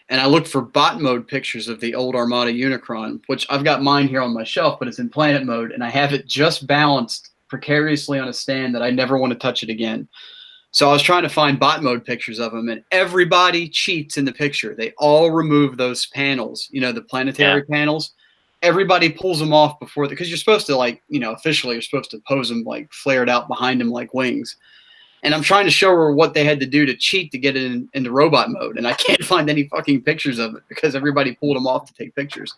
and I looked for bot mode pictures of the old Armada Unicron, which I've got mine here on my shelf, but it's in planet mode, and I have it just balanced precariously on a stand that I never want to touch it again. So I was trying to find bot mode pictures of them, and everybody cheats in the picture. They all remove those panels, the planetary panels. Everybody pulls them off before because you're supposed to officially you're supposed to pose them like flared out behind them like wings. And I'm trying to show her what they had to do to cheat to get it into robot mode, and I can't find any fucking pictures of it because everybody pulled them off to take pictures.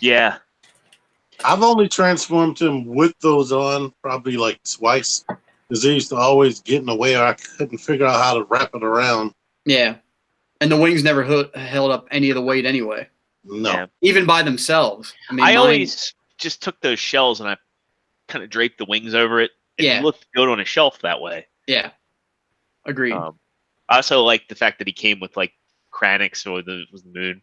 Yeah. I've only transformed him with those on probably like twice because they used to always get in the way or I couldn't figure out how to wrap it around. Yeah. And the wings never held up any of the weight anyway. No. Yeah. Even by themselves. I always just took those shells and I kind of draped the wings over it. It looked good on a shelf that way. Yeah. Agreed. I also like the fact that he came with like Kranix or was the moon.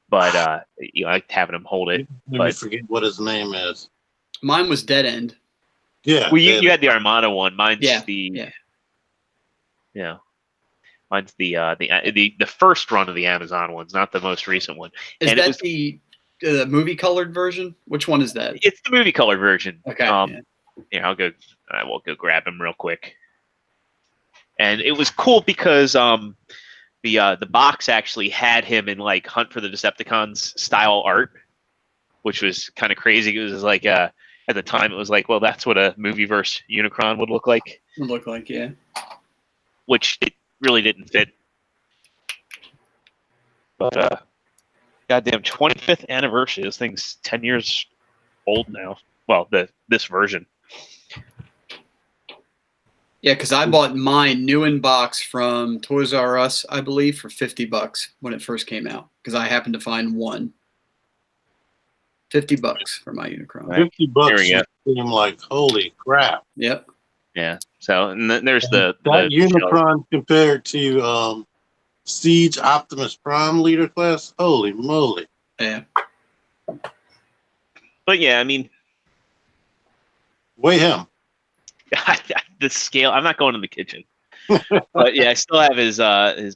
But I liked having him hold it. I forget what his name is. Mine was Dead End. Yeah. Well, you had the Armada one. Mine's mine's the first run of the Amazon ones, not the most recent one. Is that the movie colored version? Which one is that? It's the movie colored version. Okay. I will go grab him real quick. And it was cool because the box actually had him in like Hunt for the Decepticons style art, which was kind of crazy. It was like at the time it was like, well, that's what a movieverse Unicron would look like. Yeah. Which it really didn't fit. But goddamn 25th anniversary. This thing's 10 years old now. Well, this version. Yeah, because I bought mine new in box from Toys R Us, I believe, for $50 when it first came out. Because I happened to find one. $50 for my Unicron. $50 seem like holy crap. Yep. Yeah. So and then there's the Unicron compared to Siege Optimus Prime leader class. Holy moly. Yeah. But yeah, I mean, weigh him. The scale. I'm not going in the kitchen, but yeah, I still have his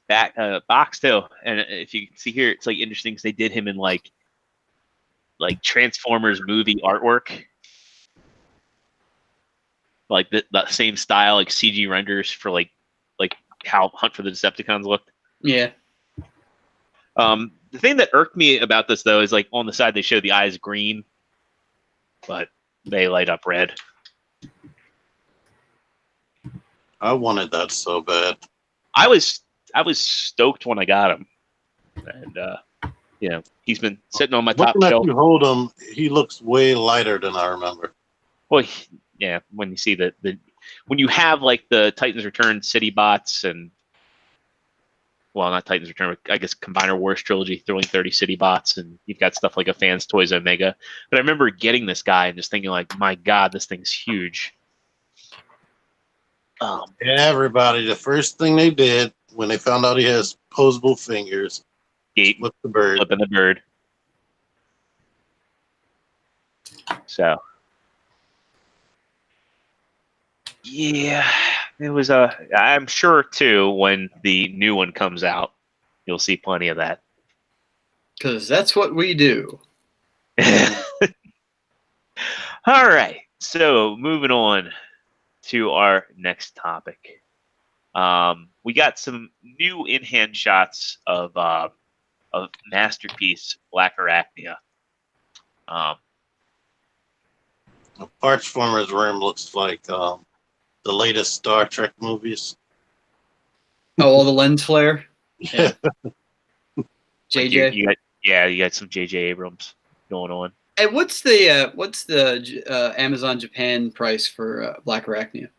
back box too. And if you can see here, it's like interesting because they did him in like Transformers movie artwork, like the same style, like CG renders for like how Hunt for the Decepticons looked. Yeah. The thing that irked me about this though is like on the side they show the eyes green, but they light up red. I wanted that so bad. I was stoked when I got him, and he's been sitting on my top shelf. You hold him, he looks way lighter than I remember. Well, yeah, when you see when you have like the Titans Return City Bots and not Titans Return, but I guess Combiner Wars trilogy, Thrilling 30 City Bots, and you've got stuff like a Fans Toys Omega. But I remember getting this guy and just thinking like, my God, this thing's huge. Everybody, the first thing they did when they found out he has posable fingers, flip the bird. Flipping the bird. So, Yeah, it was a. I'm sure too when the new one comes out, you'll see plenty of that. Because that's what we do. All right, so moving on to our next topic. We got some new in-hand shots of Masterpiece Black Arachnia. Archformer's room looks like the latest Star Trek movies. Oh, all the lens flare. Yeah. JJ. You got some JJ Abrams going on. Hey, what's the Amazon Japan price for Black Arachnia?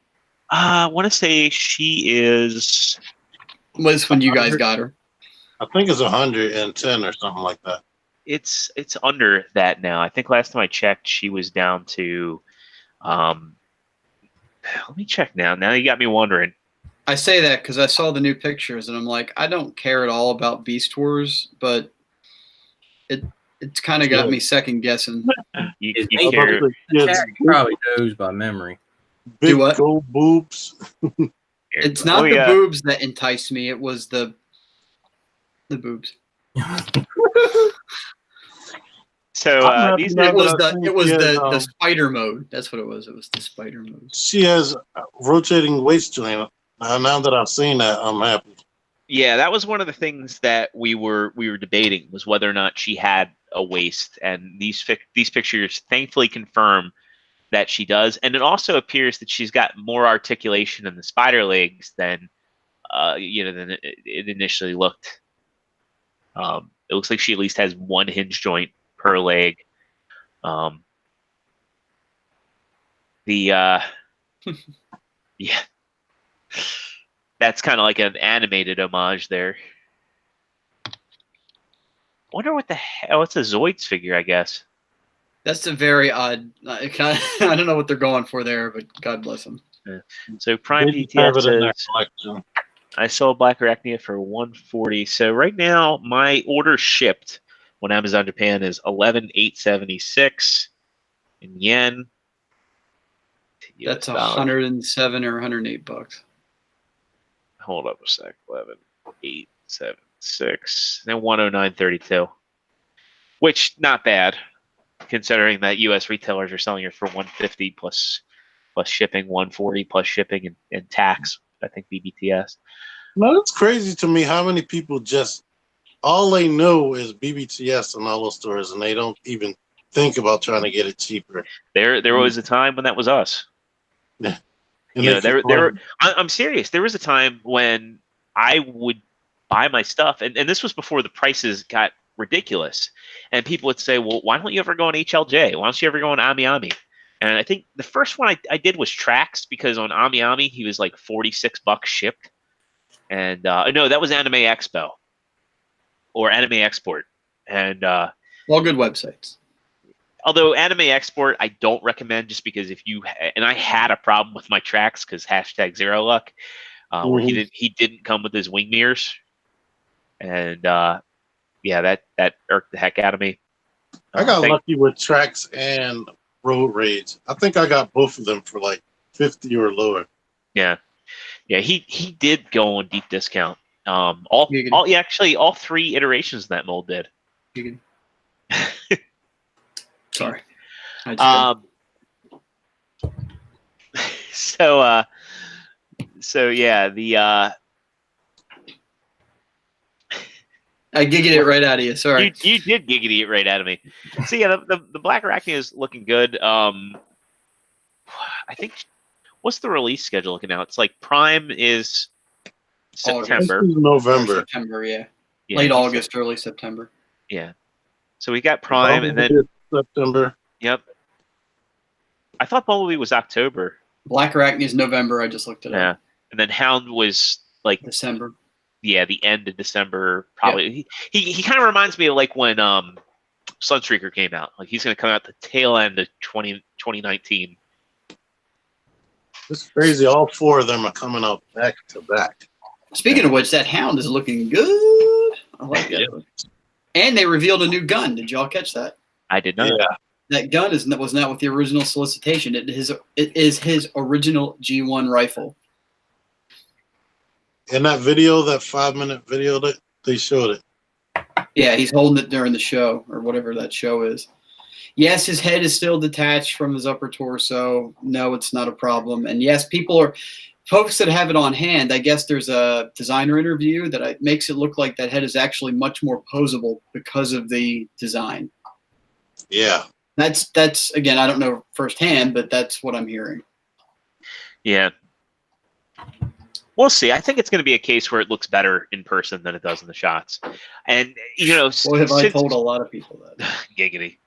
I want to say she is. Was when you guys got her? I think it's 110 or something like that. It's under that now. I think last time I checked, she was down to. Let me check now. Now you got me wondering. I say that because I saw the new pictures and I'm like, I don't care at all about Beast Wars, but it's kind of got me second guessing. You Hey, care. Jack probably knows by memory. Big Do what? gold boobs. It's not the boobs that enticed me. It was the boobs. So these It was the spider mode. That's what it was. It was the spider mode. She has a rotating waist joint. Now that I've seen that, I'm happy. Yeah, that was one of the things that we were debating was whether or not she had a waist, and these pictures thankfully confirm that she does, and it also appears that she's got more articulation in the spider legs than than it initially looked. It looks like she at least has one hinge joint per leg. Yeah, that's kind of like an animated homage there. Wonder what the hell? What's a Zoids figure? I guess that's a very odd. I don't know what they're going for there, but God bless them. Yeah. So Prime DTS says I sold Black Arachnia for $140. So right now my order shipped on Amazon Japan is $11,876 in yen. That's $107 or $108. Hold up a sec. 11,876. Then 109.32, which not bad, considering that U.S. retailers are selling it for 150 plus shipping, 140 plus shipping and tax. I think BBTS. No, it's crazy to me how many people just all they know is BBTS in all those stores, and they don't even think about trying to get it cheaper. There was a time when that was us. Yeah. I'm serious. There was a time when I would buy my stuff, and this was before the prices got ridiculous, and people would say, well, why don't you ever go on HLJ? Why don't you ever go on AmiAmi? And I think the first one I did was Trax, because on AmiAmi he was like $46 shipped, and no, that was Anime Expo or Anime Export, and all good websites. Although Anime Export, I don't recommend, just because and I had a problem with my tracks because #0luck, where he didn't come with his wing mirrors, and that irked the heck out of me. I got lucky with Trax and Road Rage. I think I got both of them for like 50 or lower. Yeah, he did go on deep discount. All three iterations of that mold did. Sorry. So yeah, I gigged it right out of you. Sorry. You did giggity it right out of me. So yeah, the Black Arachnia is looking good. I think, what's the release schedule looking now? It's like Prime is September. November. September, yeah. Late August, early September. Yeah. So we got Prime, and then September. Yep. I thought Bumblebee was October. Black Arachnia is November. I just looked it up. Yeah. And then Hound was like December. Yeah, the end of December, probably. Yep. He kind of reminds me of like when Sunstreaker came out. Like he's going to come out the tail end of 2019. It's crazy. All four of them are coming out back to back. Speaking of which, that Hound is looking good. I like it. And they revealed a new gun. Did y'all catch that? I did not. Yeah. That gun was not with the original solicitation. It is his original G1 rifle. In that video, that 5-minute video that they showed it. Yeah, he's holding it during the show or whatever that show is. Yes, his head is still detached from his upper torso. No, it's not a problem. And yes, folks that have it on hand, I guess there's a designer interview that makes it look like that head is actually much more posable because of the design. Yeah. That's again, I don't know firsthand, but that's what I'm hearing. Yeah. We'll see. I think it's going to be a case where it looks better in person than it does in the shots. And, Boy, have I told a lot of people that. Giggity.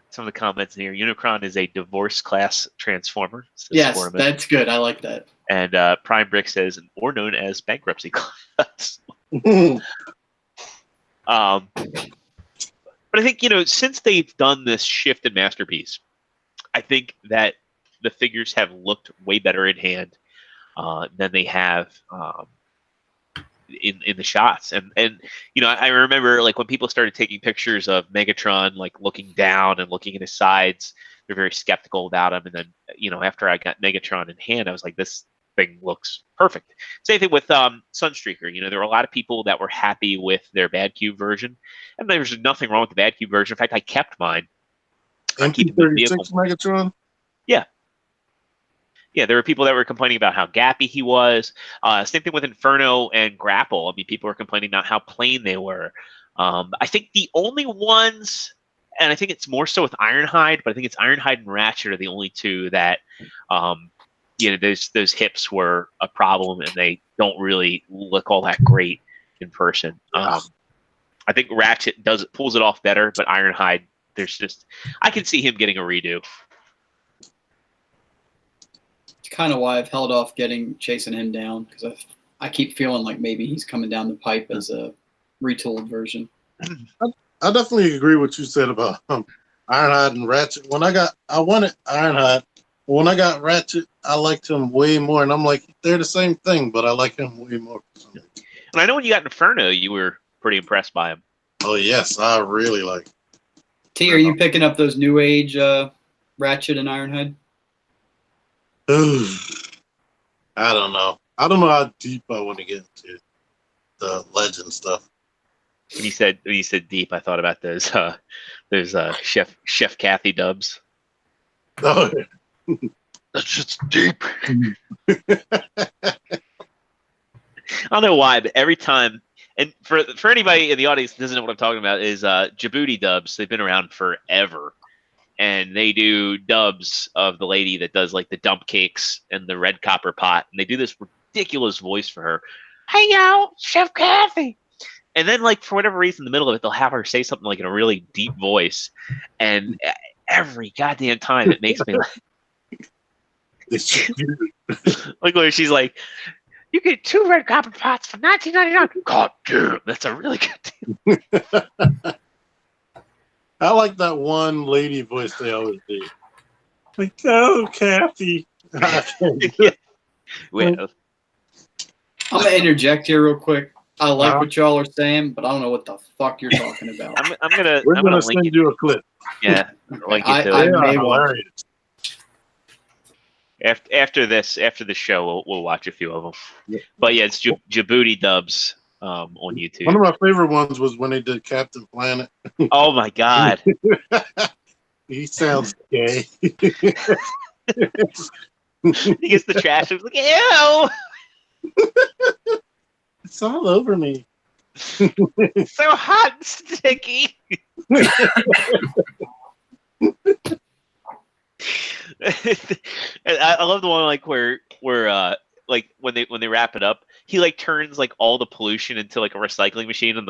Some of the comments here. Unicron is a divorce class transformer. Yes, that's good. I like that. And Prime Brick says, or known as bankruptcy class. But I think, since they've done this shift in Masterpiece, I think that the figures have looked way better in hand than they have in the shots. And I remember like when people started taking pictures of Megatron, like looking down and looking at his sides, they're very skeptical about him. And then, after I got Megatron in hand, I was like, this thing looks perfect. Same thing with Sunstreaker. There were a lot of people that were happy with their Bad Cube version, and there's nothing wrong with the Bad Cube version. In fact, I kept mine. MP36 Megatron? Yeah, there were people that were complaining about how gappy he was. Same thing with Inferno and Grapple. I mean, people were complaining about how plain they were. I think the only ones, and I think it's more so with Ironhide, but I think it's Ironhide and Ratchet are the only two that, those hips were a problem, and they don't really look all that great in person. I think Ratchet pulls it off better, but Ironhide, I can see him getting a redo. It's kind of why I've held off chasing him down, because I keep feeling like maybe he's coming down the pipe as a retooled version. I definitely agree with what you said about Ironhide and Ratchet. I wanted Ironhide. When I got Ratchet, I liked him way more, and I'm like, they're the same thing, but I like him way more. And I know when you got Inferno, you were pretty impressed by him. Oh yes, I really like. T, are you picking up those new age Ratchet and Ironhide? I don't know. I don't know how deep I want to get into the legend stuff. When you said deep, I thought about those Chef Kathy dubs. Oh, that's just deep. I don't know why, but every time, and for anybody in the audience that doesn't know what I'm talking about, is Djibouti dubs. They've been around forever. And they do dubs of the lady that does like the dump cakes and the red copper pot. And they do this ridiculous voice for her. Hey, yo, Chef Kathy. And then, like, for whatever reason, in the middle of it, they'll have her say something like in a really deep voice. And every goddamn time it makes me like where she's like, you get 2 red copper pots for $19.99. God damn, that's a really good deal. I like that one lady voice they always do. Like, oh, Kathy. Yeah. Well, I'm going to interject here real quick. I like what y'all are saying, but I don't know what the fuck you're talking about. We're gonna send you a clip. Yeah, I may want. After the show, we'll watch a few of them. Yeah. But yeah, it's Djibouti dubs on YouTube. One of my favorite ones was when they did Captain Planet. Oh my god, he sounds gay. He gets the trash. He's like, ew. It's all over me. So hot and sticky. I love the one like where like when they wrap it up, he like turns like all the pollution into like a recycling machine and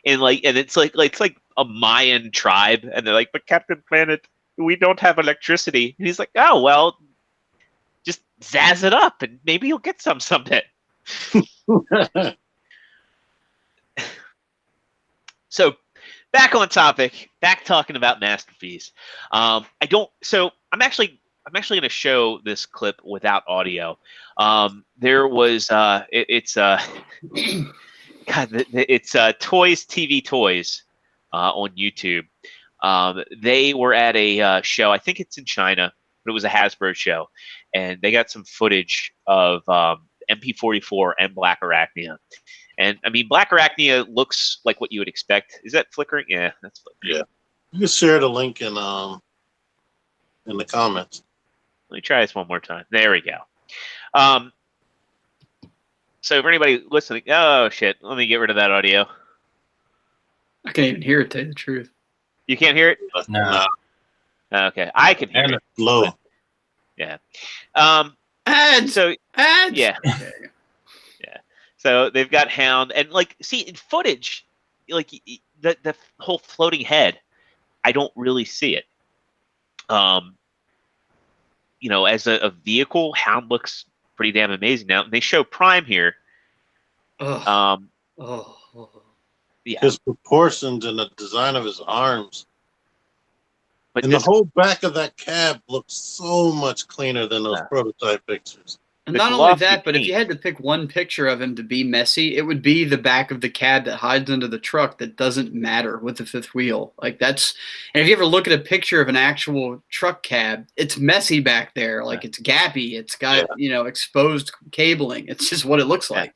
it's like a Mayan tribe, and they're like, but Captain Planet, we don't have electricity. And he's like, oh well, just zazz it up and maybe you'll get some someday. So back on topic, back talking about Masterpiece. I'm actually going to show this clip without audio. There was it's Toys TV Toys on YouTube. They were at a show. I think it's in China, but it was a Hasbro show, and they got some footage of MP44 and Black Arachnia. And I mean, Black Arachnia looks like what you would expect. Is that flickering? Yeah, that's flickering. Yeah. You can share the link in the comments. Let me try this one more time. There we go. So for anybody listening, oh shit, let me get rid of that audio. I can't even hear it, to tell you the truth. You can't hear it? No. Okay, I can hear And it. it's low. Yeah. Ads. So Ads. yeah. Yeah. So they've got Hound, and like, see in footage, like the whole floating head, I don't really see it. You know, as a vehicle, Hound looks pretty damn amazing. Now they show Prime here. Oh. Yeah, His proportions and the design of his arms. but And the whole back of that cab looks so much cleaner than those prototype pictures. And The not only glossy that, but if you paint. had to pick one picture of him to be messy, it would be the back of the cab that hides under the truck that doesn't matter with the fifth wheel. Like that's, and if you ever look at a picture of an actual truck cab, it's messy back there. Like it's gappy. It's got, exposed cabling. It's just what it looks like.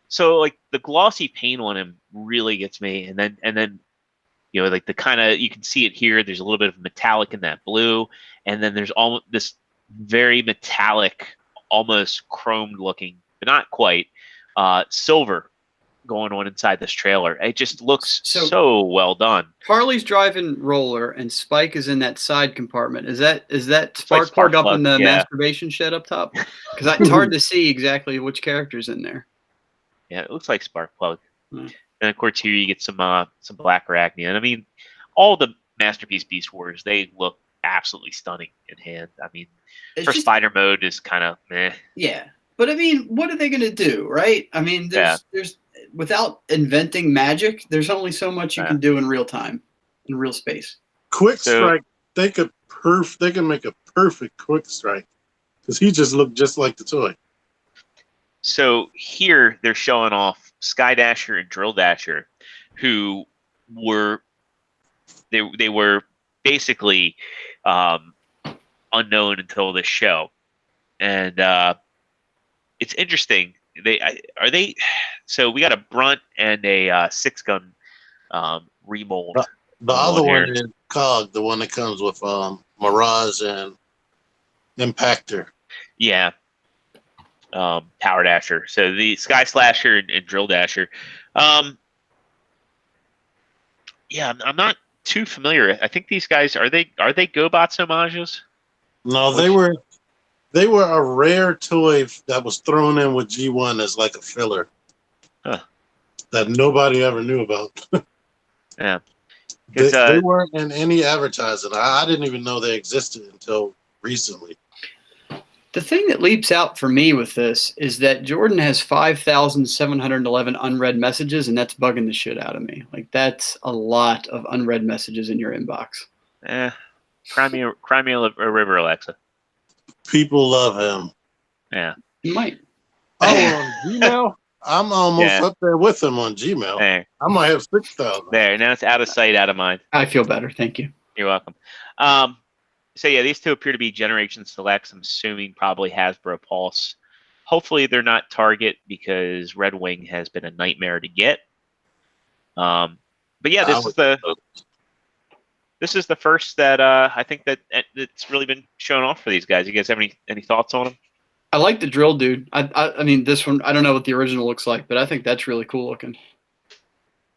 So like the glossy paint on him really gets me, and then you know, like the kind of, you can see it here. There's a little bit of metallic in that blue, and then there's almost this very metallic, almost chromed looking, but not quite, silver going on inside this trailer. It just looks so well done. Harley's driving roller, and Spike is in that side compartment. Is that spark Spark plug up plug, in the yeah. masturbation shed up top? Because it's hard to see exactly which character's in there. Yeah, it looks like Sparkplug. Hmm. And of course here you get some Black Arachnia. And I mean, all the Masterpiece Beast Wars, they look absolutely stunning in hand. I mean, Spider mode is kind of meh. Yeah. But I mean, what are they going to do, right? I mean, there's without inventing magic, there's only so much you can do in real time, in real space. Quick Strike, they can make a perfect Quick Strike because he just looked just like the toy. So here they're showing off Sky Dasher and Drill Dasher, who were they were basically unknown until this show, and it's interesting. So we got a Brunt and a 6-gun remold. The other one is Cog, the one that comes with Mirage and Impactor. Yeah. Power Dasher. So the Sky Slasher and Drill Dasher. I'm not too familiar. I think these guys are they GoBots homages? No, they were a rare toy that was thrown in with G1 as like a filler. Huh. That nobody ever knew about. Yeah. They weren't in any advertising. I didn't even know they existed until recently. The thing that leaps out for me with this is that Jordan has 5,711 unread messages, and that's bugging the shit out of me. Like, that's a lot of unread messages in your inbox. Cry me a river, Alexa. People love him. Yeah. You might. Oh, on Gmail? I'm almost up there with him on Gmail. There. I might have 6,000. There. Now it's out of sight, out of mind. I feel better. Thank you. You're welcome. So yeah, these two appear to be Generation Selects. I'm assuming probably Hasbro Pulse. Hopefully they're not Target because Red Wing has been a nightmare to get. But yeah, this is the first that I think that it's really been shown off for these guys. You guys have any thoughts on them? I like the drill dude. I mean, this one, I don't know what the original looks like, but I think that's really cool looking.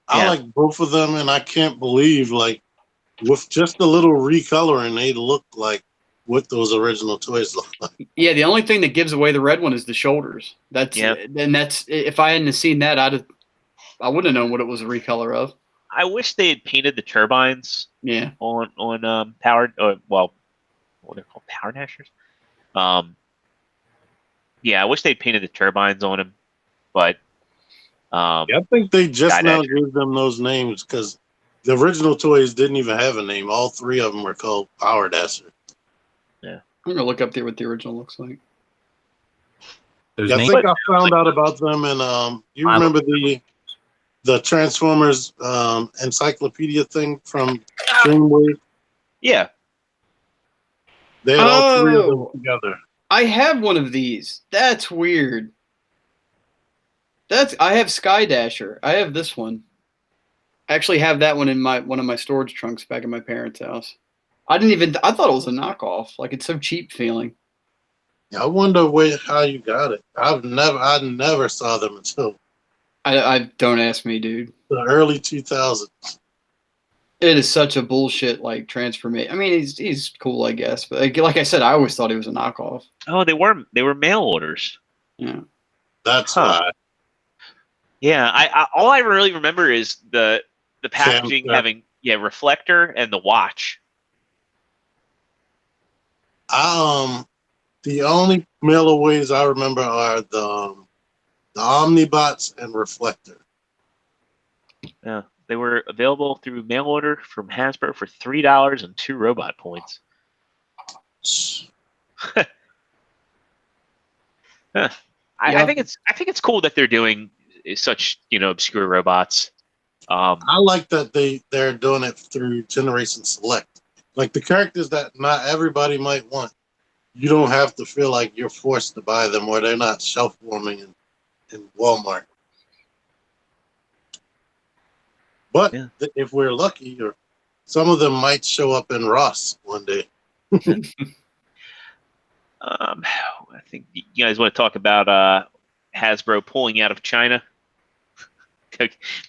I like both of them, and I can't believe, like, with just a little recoloring, they look like what those original toys look like. Yeah, the only thing that gives away the red one is the shoulders. That's if I hadn't seen that, I wouldn't have known what it was a recolor of. I wish they had painted the turbines. Yeah. On powered, what they're called, Power Dashers. Yeah, I wish they'd painted the turbines on them, but I think they just now gave them those names because the original toys didn't even have a name. All three of them were called Power Dasher. Yeah, I'm gonna look up there what the original looks like. I think I found out about them, and you remember the Transformers encyclopedia thing from Dreamwave. Yeah. They had all three of them Oh, together. I have one of these. That's weird. I have Skydasher. I have this one. I actually have that one in one of my storage trunks back at my parents' house. I thought it was a knockoff. Like, it's so cheap feeling. I wonder how you got it. I never saw them until I don't ask me, dude. the early 2000s. It is such a bullshit like transformation. I mean, he's cool, I guess, but like I said, I always thought he was a knockoff. Oh, they were mail orders. Yeah. That's Huh. why. Yeah, I all I really remember is the packaging Camshaft. having reflector and the watch. The only mailaways I remember are the Omnibots and Reflector. Yeah, they were available through mail order from Hasbro for $3 and 2 robot points. Huh. I think it's cool that they're doing such obscure robots. I like that they're doing it through Generation Select. Like the characters that not everybody might want, you don't have to feel like you're forced to buy them or they're not shelf warming in Walmart. But if we're lucky, or some of them might show up in Ross one day. I think you guys want to talk about Hasbro pulling out of China.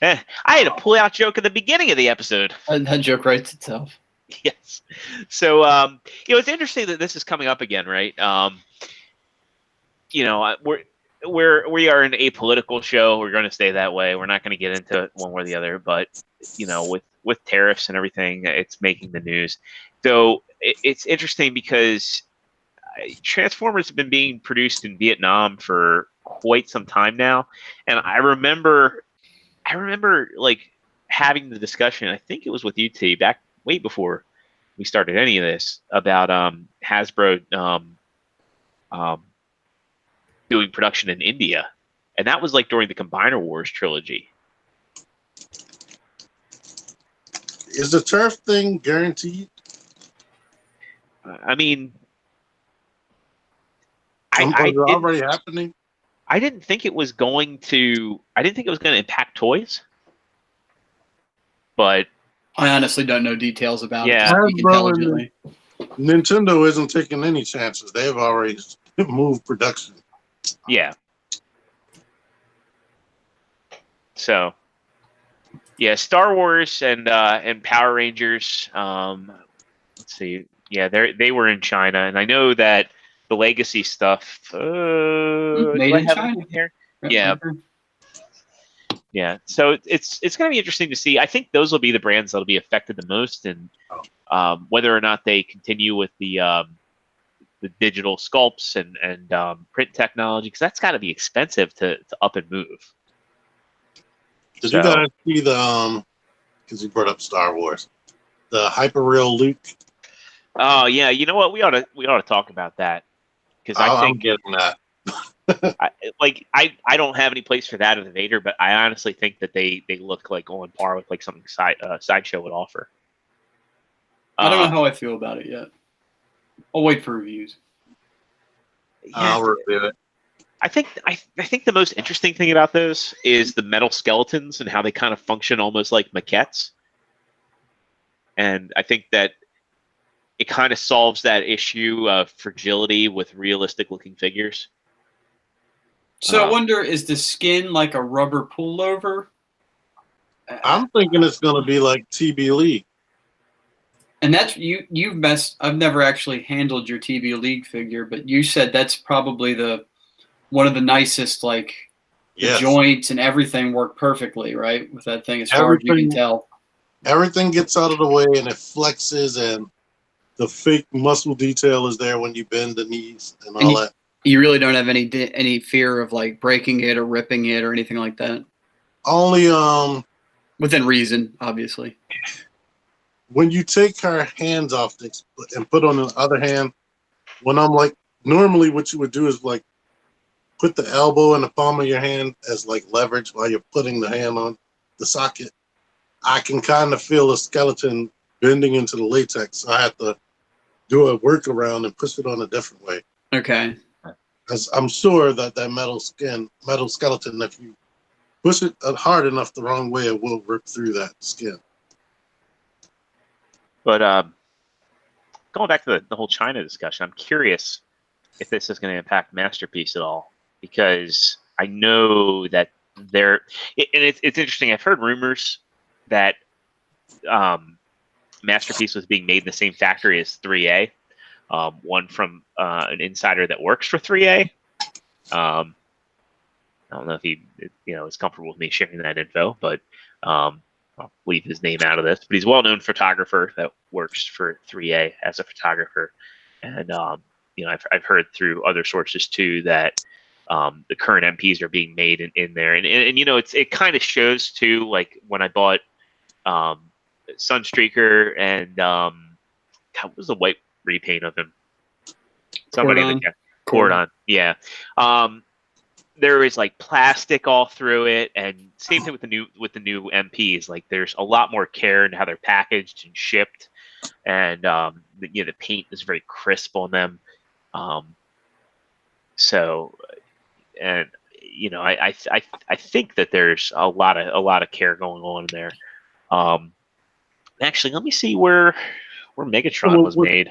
I had a pull out joke at the beginning of the episode. That joke writes itself. Yes. So it's interesting that this is coming up again, right? We are an apolitical show. We're going to stay that way. We're not going to get into it one way or the other. But with tariffs and everything, it's making the news. So it's interesting because Transformers have been being produced in Vietnam for quite some time now, and I remember like having the discussion. I think it was with you, T, back way before we started any of this about Hasbro doing production in India, and that was like during the Combiner Wars trilogy. Is the turf thing guaranteed? I mean, already happening. I didn't think it was going to. I didn't think it was going to impact toys, but I honestly don't know details about it. Hasbro and Nintendo isn't taking any chances. They've already moved production. Yeah. So, yeah, Star Wars and Power Rangers. Let's see. Yeah, they were in China, and I know that the Legacy stuff. Made in China. Here? Yeah. Yeah. So it's going to be interesting to see. I think those will be the brands that'll be affected the most, and whether or not they continue with the digital sculpts and print technology, because that's got to be expensive to up and move. Did you guys see the because you brought up Star Wars, the hyperreal Luke? Oh yeah, you know what? We ought to talk about that, because I think I'm getting that. I don't have any place for that in the Vader, but I honestly think that they look like on par with like something Sideshow would offer. I don't know how I feel about it yet. I'll wait for reviews. Yeah, I'll review it. I think the most interesting thing about those is the metal skeletons and how they kind of function almost like maquettes. And I think that it kind of solves that issue of fragility with realistic looking figures. So I wonder, is the skin like a rubber pullover? I'm thinking it's going to be like TB League. And that's you've messed. I've never actually handled your TB League figure, but you said that's probably one of the nicest. Like the joints and everything work perfectly, right, with that thing as far as you can tell. Everything gets out of the way and it flexes, and the fake muscle detail is there when you bend the knees and all that. You really don't have any fear of like breaking it or ripping it or anything like that? Only within reason, obviously. When you take her hands off and put on the other hand, when I'm like, normally what you would do is like put the elbow in the palm of your hand as like leverage while you're putting the hand on. the socket, I can kind of feel a skeleton bending into the latex. So I have to do a workaround and push it on a different way. Okay. Because I'm sure that metal skeleton, if you push it hard enough the wrong way, it will rip through that skin. But going back to the whole China discussion, I'm curious if this is going to impact Masterpiece at all, because I know that it's interesting. I've heard rumors that Masterpiece was being made in the same factory as 3A. One from an insider that works for 3A. I don't know if he, is comfortable with me sharing that info, but I'll leave his name out of this. But he's a well-known photographer that works for 3A as a photographer, and I've heard through other sources too that the current MPs are being made in there, and it kind of shows too. Like when I bought Sunstreaker and what was the white repaint of him? Somebody in the chat. Cordon. Yeah. There is like plastic all through it, and same thing with the new MPs. Like there's a lot more care in how they're packaged and shipped, and the paint is very crisp on them. So, and I think that there's a lot of care going on in there. Actually, let me see where Megatron was made.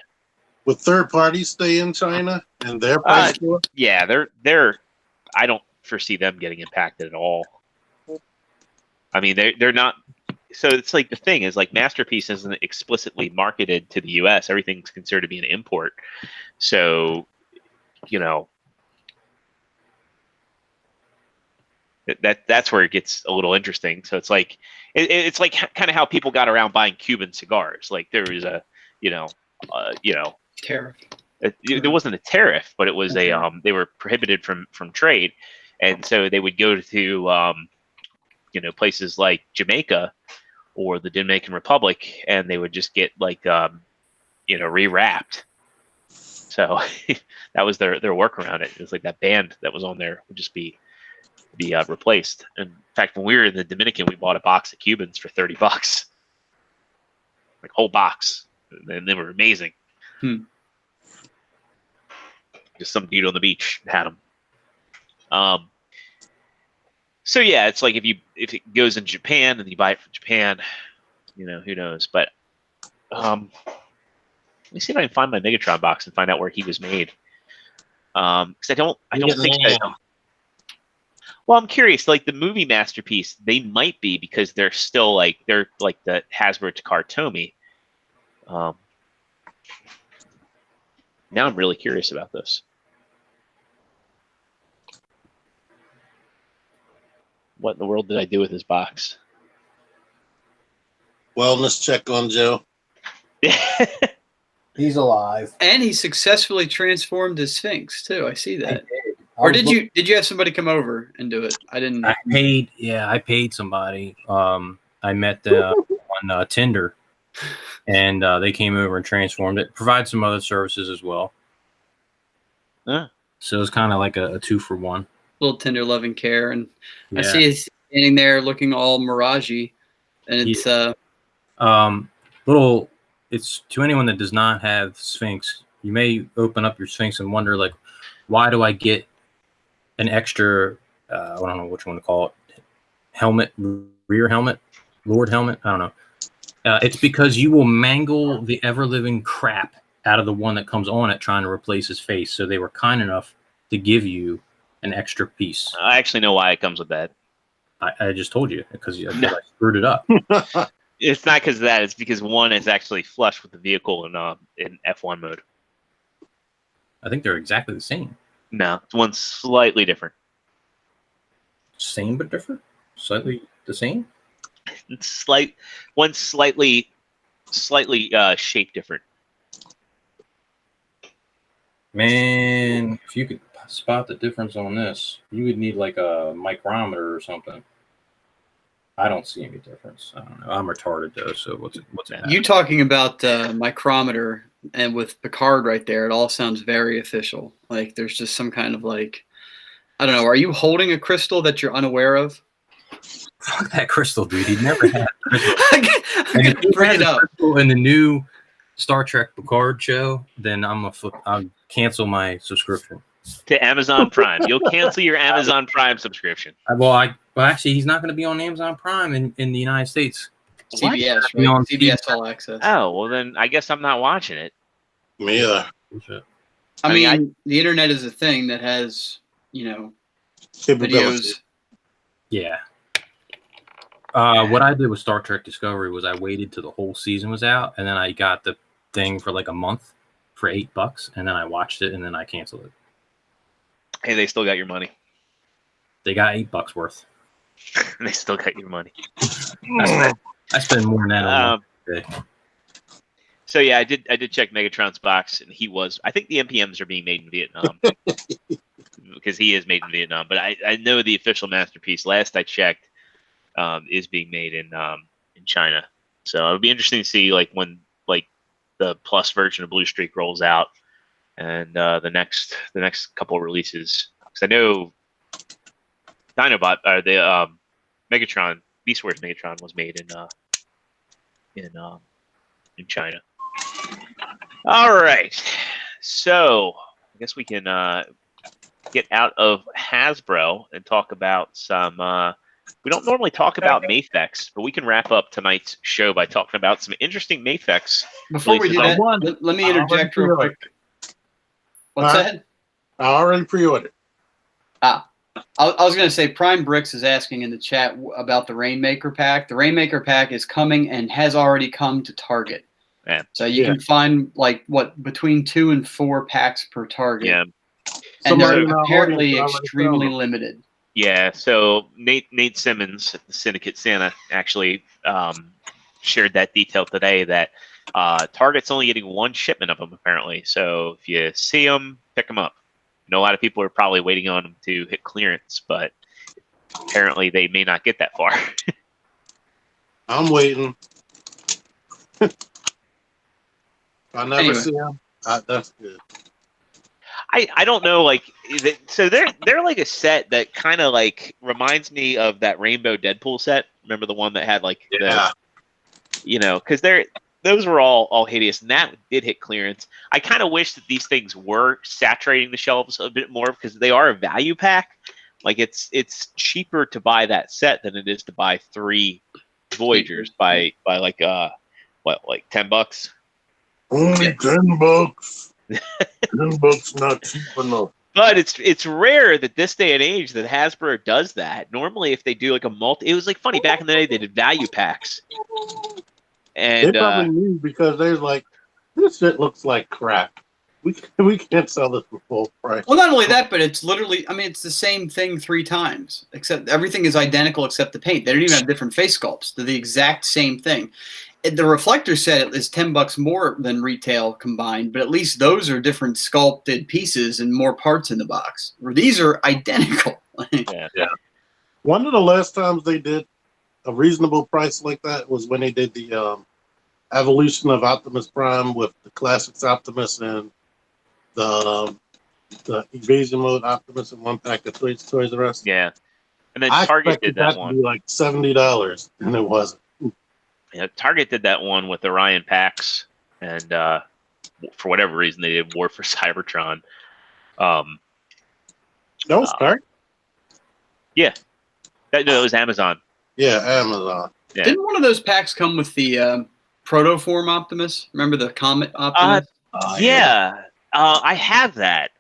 Would third parties stay in China and their price? Yeah, they're. I don't foresee them getting impacted at all. I mean, they're not. So it's like the thing is like Masterpiece isn't explicitly marketed to the U.S. Everything's considered to be an import. So, that's where it gets a little interesting. So it's like it's like kind of how people got around buying Cuban cigars. Like there was a tariff. There wasn't a tariff, but it was they were prohibited from trade, and so they would go to places like Jamaica or the Dominican Republic, and they would just get like rewrapped. So that was their work around it. It was like that band that was on there would just be replaced. And in fact, when we were in the Dominican, we bought a box of Cubans for $30, like whole box, and they were amazing. Just some dude on the beach had them. So yeah, it's like if it goes in Japan and you buy it from Japan, who knows? But let me see if I can find my Megatron box and find out where he was made. Because I don't think that. Well, I'm curious. Like the movie Masterpiece, they might be because they're still they're like the Hasbro Takara Tomy. Now I'm really curious about this. What in the world did I do with this box? Wellness check on Joe. He's alive, and he successfully transformed his Sphinx too. I see that. Or did you have somebody come over and do it? I didn't. I paid somebody. I met on Tinder, and they came over and transformed it. Provide some other services as well. So it's kind of like a 2-for-1. Little tender loving care, and I see he's standing there looking all miragey, and it's little. It's to anyone that does not have Sphinx. You may open up your Sphinx and wonder like, why do I get an extra? I don't know which one to call it. Helmet, rear helmet, Lord helmet. I don't know. It's because you will mangle the ever-living crap out of the one that comes on it trying to replace his face. So they were kind enough to give you an extra piece. I actually know why it comes with that. I just told you because I screwed it up. It's not because of that. It's because one is actually flush with the vehicle in F1 mode. I think they're exactly the same. No, one's slightly different. Same but different? Slightly the same? It's one's slightly shaped different. Man, if you could spot the difference on this, you would need like a micrometer or something. I don't see any difference. I don't know. I'm retarded though, so what's it? You talking about micrometer and with Picard right there, it all sounds very official. Like there's just some kind of I don't know. Are you holding a crystal that you're unaware of? Fuck that crystal, dude. He never had crystal. I'm And gonna if he bring has it a up. crystal in the new Star Trek Picard show, then I'll cancel my subscription. To Amazon Prime. You'll cancel your Amazon Prime subscription. Well, actually, he's not going to be on Amazon Prime in the United States. What? CBS, You know, right? on CBS All Access. Oh, well then I guess I'm not watching it. Me either. I mean, mean, the internet is a thing that has, Capability. videos. Yeah. What I did with Star Trek Discovery was I waited till the whole season was out, and then I got the thing for like a month for $8, and then I watched it, and then I canceled it. Hey, they still got your money. They got $8 worth. They still got your money. I spend more than that on one day. So yeah, I did check Megatron's box, and I think the MPMs are being made in Vietnam because he is made in Vietnam. But I know the official masterpiece, last I checked, is being made in China. So it'll be interesting to see like when like the Plus version of Blue Streak rolls out, and the next couple of releases. Because I know Dinobot or the Megatron, Beast Wars Megatron was made in China. All right, so I guess we can get out of Hasbro and talk about some. We don't normally talk about Mafex, but we can wrap up tonight's show by talking about some interesting Mafex. Before we do that, let me interject real quick. What's that? I already pre-ordered. I was going to say Prime Bricks is asking in the chat about the Rainmaker pack. The Rainmaker pack is coming and has already come to Target. Yeah. So you can find between 2 and 4 packs per Target. Yeah. And they're apparently extremely limited. Yeah. So Nate Simmons at the Syndicate Santa actually shared that detail today that Target's only getting one shipment of them apparently. So if you see them, pick them up. I know a lot of people are probably waiting on them to hit clearance, but apparently they may not get that far. I'm waiting. I never see them. That's good. I don't know, like, so they're like a set that kind of like reminds me of that Rainbow Deadpool set. Remember the one that had like because those were all hideous, and that did hit clearance. I kind of wish that these things were saturating the shelves a bit more because they are a value pack. Like it's cheaper to buy that set than it is to buy 3 Voyagers by like like $10. Only $10. $10 not cheap enough. But it's rare that this day and age that Hasbro does that. Normally, if they do like a it was like funny back in the day they did value packs. And they probably knew because they was like, this shit looks like crap. We can't sell this for full price. Well, not only that, but it's literally, it's the same thing 3 times, except everything is identical except the paint. They don't even have different face sculpts. They're the exact same thing. The reflector set is $10 more than retail combined, but at least those are different sculpted pieces and more parts in the box. Where these are identical. yeah. One of the last times they did a reasonable price like that was when they did the evolution of Optimus Prime with the Classics Optimus and the Evasion Mode Optimus in one pack of Toys R Us. Yeah. And then Target did that one. To be like $70, and it wasn't. Yeah, Target did that one with Orion packs, and for whatever reason they did War for Cybertron. That was Target? Yeah. No, it was Amazon. Yeah, Amazon. Yeah. Didn't one of those packs come with the Protoform Optimus? Remember the Comet Optimus? Yeah. I have that.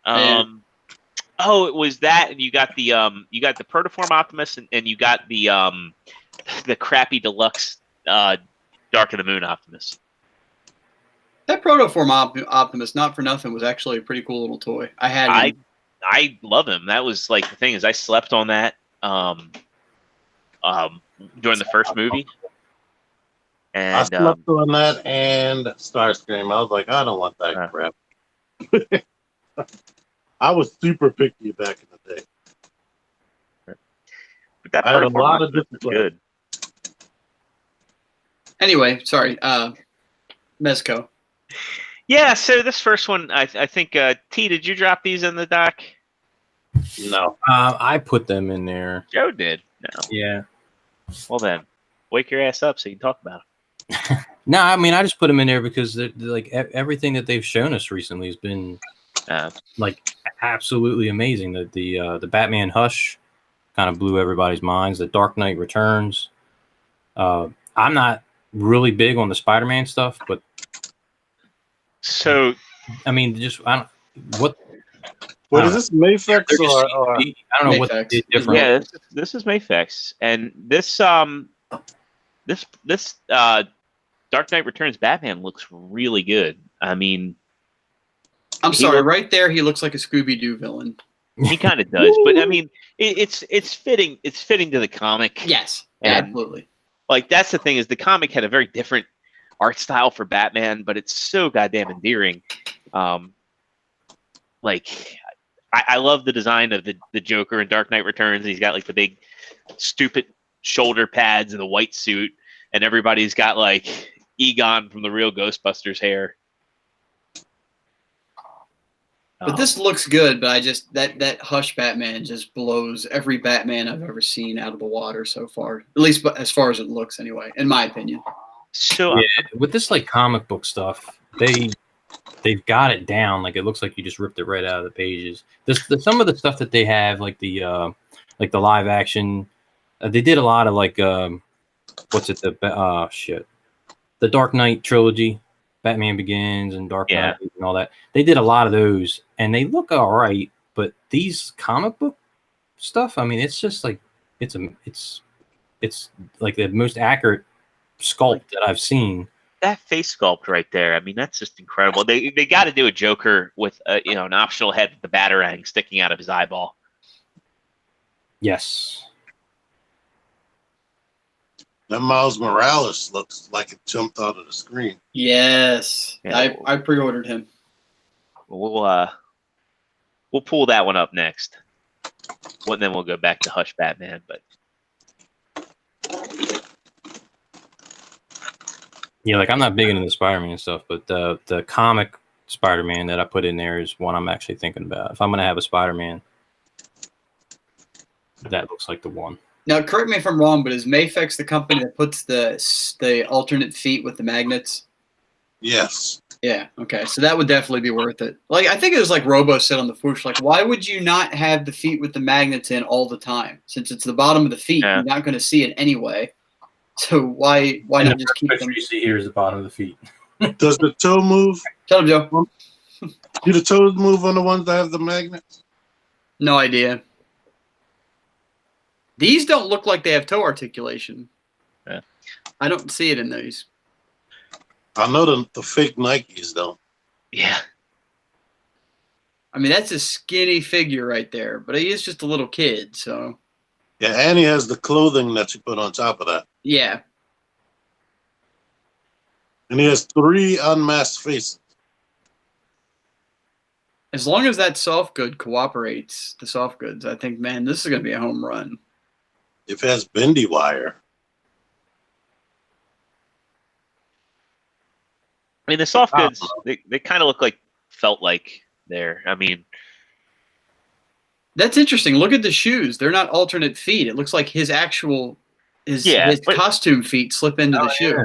Oh, it was that, and you got the Protoform Optimus, and you got the crappy deluxe Dark of the Moon Optimus. That Protoform Optimus, not for nothing, was actually a pretty cool little toy. I love him. That was like the thing is I slept on that during the first movie. And I slept on that and Starscream. I was like, I don't want that crap. I was super picky back in the day. But that I had a lot of different good. Anyway, sorry, Mezco. Yeah, so this first one, I think, T, did you drop these in the doc? No. I put them in there. Joe did. No. Yeah. Well then, wake your ass up so you can talk about it. No, I mean I just put them in there because they're like everything that they've shown us recently has been like absolutely amazing. The Batman Hush kind of blew everybody's minds. The Dark Knight Returns. I'm not really big on the Spider-Man stuff, but So I mean, just I don't what. What I is don't this, Mayfix know. or I don't know what they Mayfix. did different. yeah, this is Mayfix, and this Dark Knight Returns Batman looks really good. I mean, I'm sorry, right there he looks like a Scooby-Doo villain. he kind of does, but I mean, it's fitting. It's fitting to the comic. Yes, And, absolutely. Like that's the thing is the comic had a very different art style for Batman, but it's so goddamn endearing. Like I love the design of the Joker in Dark Knight Returns. He's got like the big stupid shoulder pads and the white suit, and everybody's got like Egon from the real Ghostbusters hair. But this looks good, but I just that Hush Batman just blows every Batman I've ever seen out of the water so far. At least as far as it looks anyway, in my opinion. So yeah, with this like comic book stuff, they've got it down. Like it looks like you just ripped it right out of the pages. Some of the stuff that they have, like the live action, they did a lot of like what's it the Dark Knight trilogy, Batman Begins and Dark Knight and all that. They did a lot of those, and they look all right. But these comic book stuff, I mean, it's just like it's like the most accurate sculpt that I've seen. That face sculpt right there, I mean, that's just incredible. They got to do a Joker with an optional head with the batarang sticking out of his eyeball. Yes. that Miles Morales looks like it jumped out of the screen. Yes, Yeah. I pre-ordered him. We'll pull that one up next. Well, then we'll go back to Hush Batman, but Yeah, like I'm not big into the Spider-Man stuff, but the comic Spider-Man that I put in there is one I'm actually thinking about. If I'm gonna have a Spider-Man, that looks like the one. Now, correct me if I'm wrong, but is Mayfix the company that puts the alternate feet with the magnets? Yes. Yeah. Okay. So that would definitely be worth it. Like I think it was like Robo said on the Foosh, like why would you not have the feet with the magnets in all the time? Since it's the bottom of the feet, you're not going to see it anyway. So why not just keep them? You see here is the bottom of the feet. Does the toe move? Tell him, Joe. Do the toes move on the ones that have the magnets? No idea. These don't look like they have toe articulation. Yeah. I don't see it in these. I know the fake Nikes though. yeah. I mean, that's a skinny figure right there, but he is just a little kid, so. Yeah, and he has the clothing that you put on top of that. Yeah. And he has 3 unmasked faces. As long as that soft good cooperates, the soft goods, I think, man, this is going to be a home run. If it has bendy wire. I mean, the soft goods, they kind of look like felt like there. I mean, that's interesting. Look at the shoes; they're not alternate feet. It looks like his actual his costume feet slip into the shoe.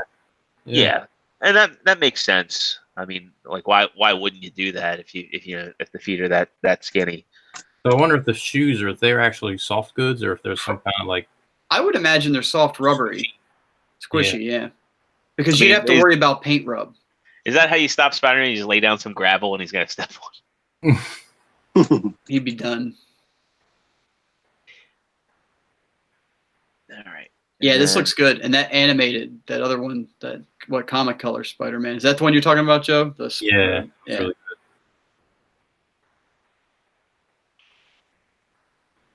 Yeah, and that makes sense. I mean, like why wouldn't you do that if the feet are that skinny? So I wonder if the shoes are if they're actually soft goods or if there's some kind of like. I would imagine they're soft, rubbery, squishy. Yeah, because you'd have to worry about paint rub. Is that how you stop Spider-Man? You just lay down some gravel and he's gonna step on. He'd be done. All right. Yeah, this looks good. And that animated, that other one, what comic color Spider-Man? Is that the one you're talking about, Joe? Yeah. Yeah. Really good.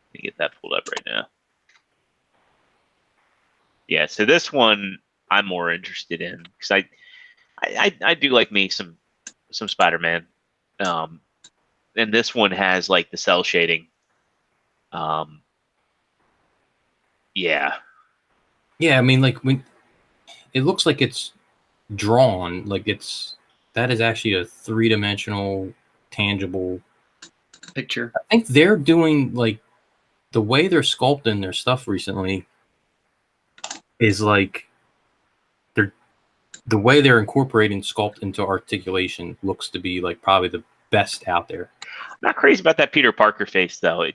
Let me get that pulled up right now. Yeah, so this one I'm more interested in because I do like me some Spider-Man, and this one has like the cell shading. Yeah. Yeah, I mean, like when it looks like it's drawn, like that is actually a 3-dimensional, tangible picture. I think they're doing like the way they're sculpting their stuff recently. is like the way they're incorporating sculpt into articulation looks to be like probably the best out there. Not crazy about that Peter Parker face though. Yeah.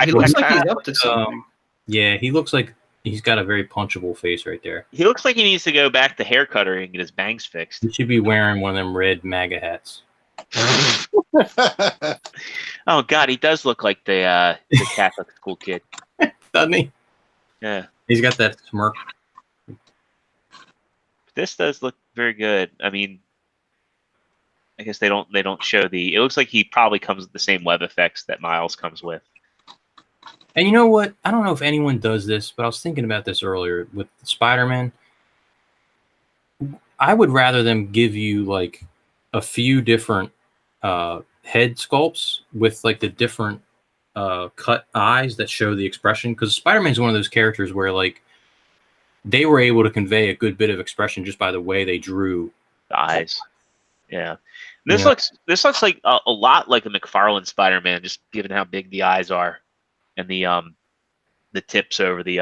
He looks like he's up to something. Yeah, he looks like he's got a very punchable face right there. He looks like he needs to go back to hair cutter and get his bangs fixed. He should be wearing one of them red MAGA hats. Oh God, he does look like the Catholic school kid, Doesn't he? Yeah. He's got that smirk. This does look very good. I mean, I guess they don't show the. It looks like he probably comes with the same web effects that Miles comes with. And you know what? I don't know if anyone does this, but I was thinking about this earlier with Spider-Man. I would rather them give you like a few different head sculpts with like the different cut eyes that show the expression, because Spider-Man's one of those characters where like they were able to convey a good bit of expression just by the way they drew the eyes. Yeah, this looks like a lot like a McFarlane Spider-Man, just given how big the eyes are and the tips over the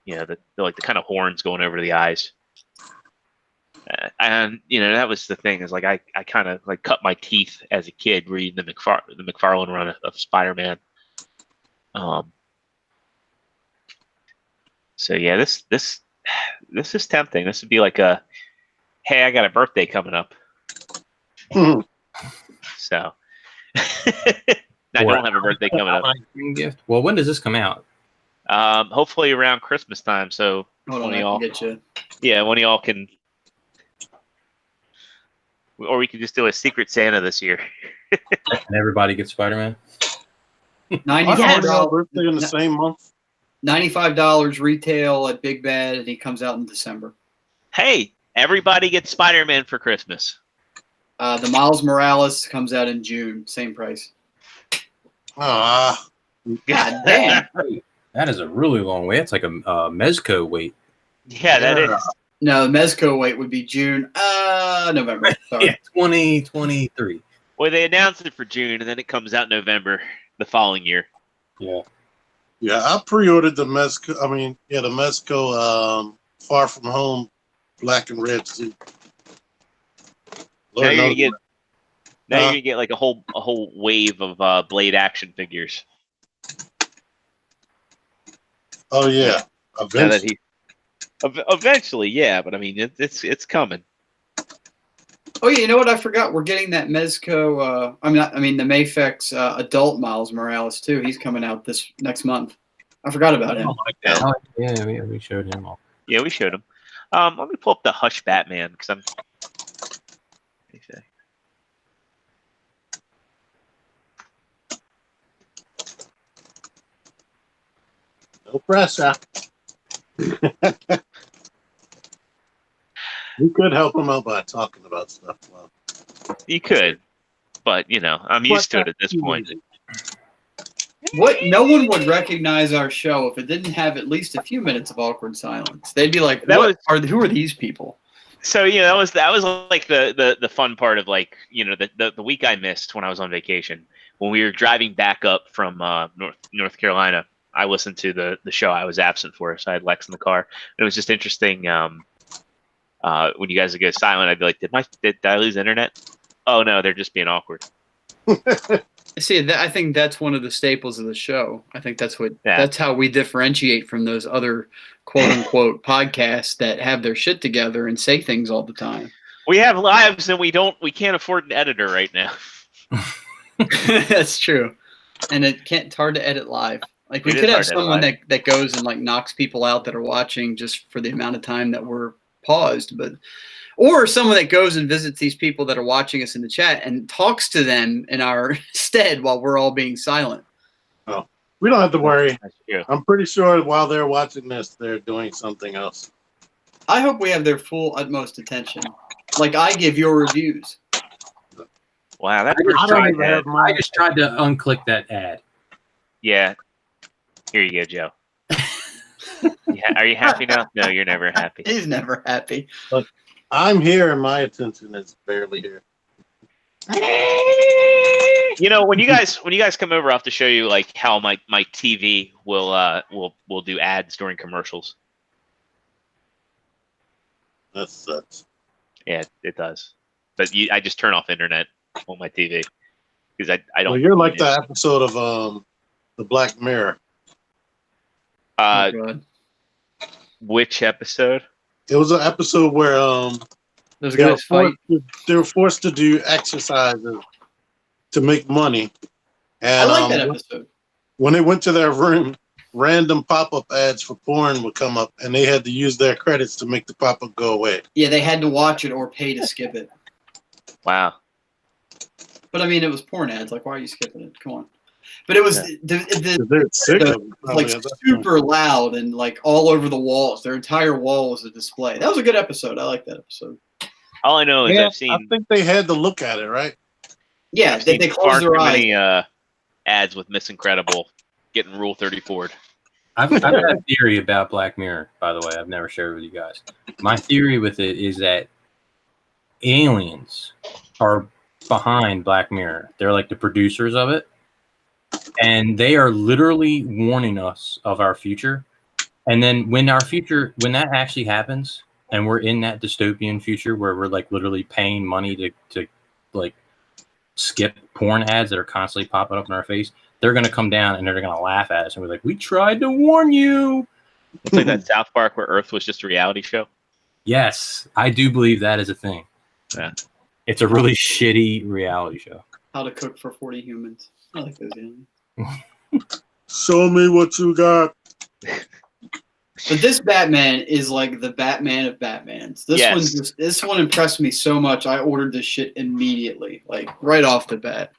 the like the kind of horns going over the eyes. And that was the thing, is like I kind of like cut my teeth as a kid reading the McFarlane run of Spider-Man. So yeah, this is tempting. This would be like a, hey, I got a birthday coming up. So I don't have a birthday coming up. Gift. Well, when does this come out? Hopefully around Christmas time. So Hold one on, of y'all, get you. yeah, one of y'all can, or we can just do a Secret Santa this year. And everybody gets Spider-Man. $95 birthday in the same month. $95 retail at Big Bad, and he comes out in December. Hey, everybody gets Spider-Man for Christmas. The Miles Morales comes out in June, same price. Ah, God damn. That is a really long way. It's like a Mezco wait. Yeah, that is. No, Mezco wait would be June, November. Sorry. Yeah, 2023. Well, they announced it for June, and then it comes out November the following year. Yeah. yeah. I pre-ordered the Mezco. I mean, yeah, the Mezco Far From Home black and red suit. Now you're gonna get like a whole wave of Blade action figures. Oh yeah, eventually. Eventually, yeah, but I mean it's coming. Oh yeah, you know what? I forgot. We're getting that Mezco. the Mafex adult Miles Morales too. He's coming out this next month. I forgot about him. Like that. Oh, yeah, we showed him all. Yeah, we showed him. Let me pull up the Hush Batman because I'm. No pressure. You could help him out by talking about stuff. Well, You could, but I'm used to it at this point. What? No one would recognize our show if it didn't have at least a few minutes of awkward silence. They'd be like, who are these people? So that was like the fun part of like the week I missed when I was on vacation, when we were driving back up from North Carolina. I listened to the show I was absent for, so I had Lex in the car. And it was just interesting. When you guys would go silent, I'd be like, did I lose internet? Oh no, they're just being awkward. See, I think that's one of the staples of the show. I think that's how we differentiate from those other quote unquote podcasts that have their shit together and say things all the time. We have lives and we can't afford an editor right now. That's true. And it's hard to edit live. Like we could have someone that goes and like knocks people out that are watching just for the amount of time that we're paused, or someone that goes and visits these people that are watching us in the chat and talks to them in our stead while we're all being silent. Oh, we don't have to worry. Yeah. I'm pretty sure while they're watching this, they're doing something else. I hope we have their full utmost attention. Like I give your reviews. Wow, I just tried to unclick that ad. Yeah. Here you go, Joe. Yeah, are you happy now? No, you're never happy. He's never happy. Look, I'm here and my attention is barely here. You know, when you guys come over, I have to show you like how my TV will do ads during commercials. That sucks. Yeah, it does. But I just turn off internet on my TV because I don't. Well, you're like the episode of the Black Mirror. Uh, Oh, God. which episode? It was an episode where Those they were guys fight. they were forced to do exercises to make money, I and like that episode. when they went to their room, random pop-up ads for porn would come up, and they had to use their credits to make the pop-up go away. Yeah, they had to watch it or pay to skip it. Wow. But I mean, it was porn ads. Like, why are you skipping it? Come on. But it was They're sick of it, like probably, at that super loud and like all over the walls. Their entire wall was a display. That was a good episode. I like that episode. All I know is Yeah, I've seen. I think they had to look at it, right? Yeah, I've they seen closed far their too eyes. many ads with Miss Incredible getting Rule 34'd. I've got a theory about Black Mirror, by the way. I've never shared with you guys. My theory with it is that aliens are behind Black Mirror. They're like the producers of it. And they are literally warning us of our future. And then when that actually happens, and we're in that dystopian future where we're like literally paying money to like skip porn ads that are constantly popping up in our face, they're going to come down and they're going to laugh at us and we're like, we tried to warn you. It's like that South Park where Earth was just a reality show. Yes, I do believe that is a thing. Yeah. It's a really shitty reality show. How to cook for 40 humans. I like those aliens. Show me what you got. But this Batman is like the Batman of Batmans. This one impressed me so much. I ordered this shit immediately, like right off the bat.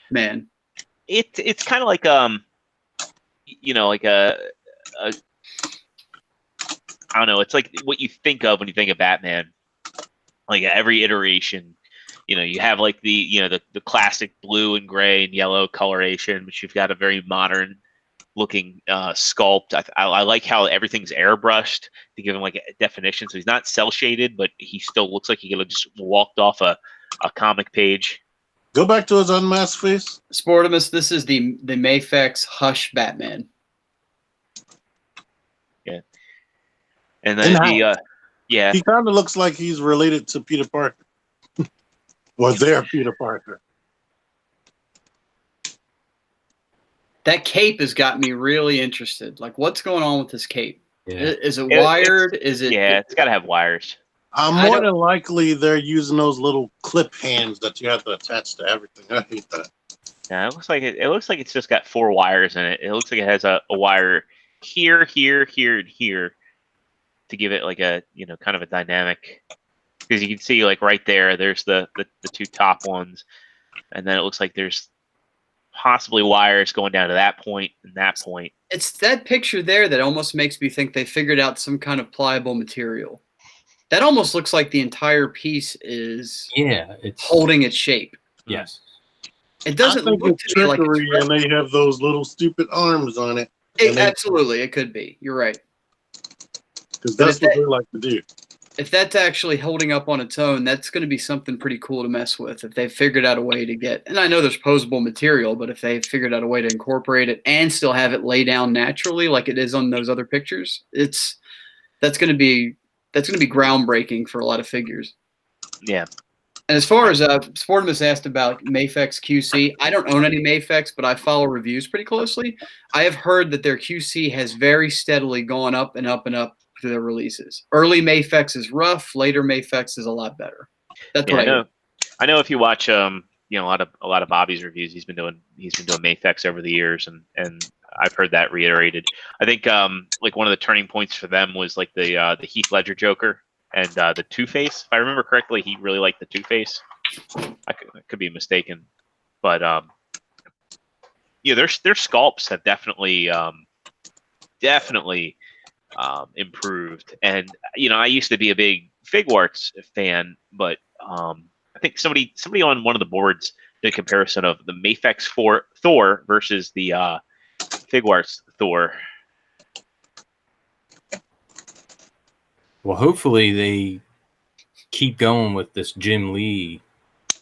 Man, It's kind of like like a I don't know. It's like what you think of when you think of Batman. Like every iteration, you have like the classic blue and gray and yellow coloration, but you've got a very modern looking sculpt. I like how everything's airbrushed to give him like a definition. So he's not cell shaded, but he still looks like he could have just walked off a comic page. Go back to his unmasked face. Sportimus, this is the Mayfex Hush Batman. Yeah, and then He kind of looks like he's related to Peter Parker, or their Peter Parker. That cape has got me really interested. Like, what's going on with this cape? Yeah. Is it wired? Is it? Yeah, it's got to have wires. More than likely, they're using those little clip hands that you have to attach to everything. I hate that. Yeah, it looks like it's just got 4 wires in it. It looks like it has a wire here, here, here, and here to give it like a kind of a dynamic. Because you can see like right there's the 2 top ones, and then it looks like there's possibly wires going down to that point and that point. It's that picture there that almost makes me think they figured out some kind of pliable material. That almost looks like the entire piece is it's holding its shape. Yes. It doesn't look to me like trickery, and they have those little stupid arms on it. Absolutely, it could be. You're right. Because that's what they like to do. If that's actually holding up on its own, that's going to be something pretty cool to mess with. If they figured out a way to get, and I know there's posable material, but if they figured out a way to incorporate it and still have it lay down naturally like it is on those other pictures, that's going to be groundbreaking for a lot of figures. Yeah. And as far as Sportimus asked about Mayfex QC, I don't own any Mayfex, but I follow reviews pretty closely. I have heard that their QC has very steadily gone up and up and up through their releases. Early Mayfex is rough. Later Mayfex is a lot better. That's what I know. I know if you watch a lot of Bobby's reviews, he's been doing Mayfex over the years, and I've heard that reiterated. I think like one of the turning points for them was like the Heath Ledger Joker and the Two-Face. If I remember correctly, he really liked the Two-Face. I could be mistaken, but their sculpts have definitely improved. And I used to be a big Figuarts fan, but I think somebody on one of the boards did a comparison of the Mayfex Thor versus the Figuarts Thor. Well, hopefully they keep going with this Jim Lee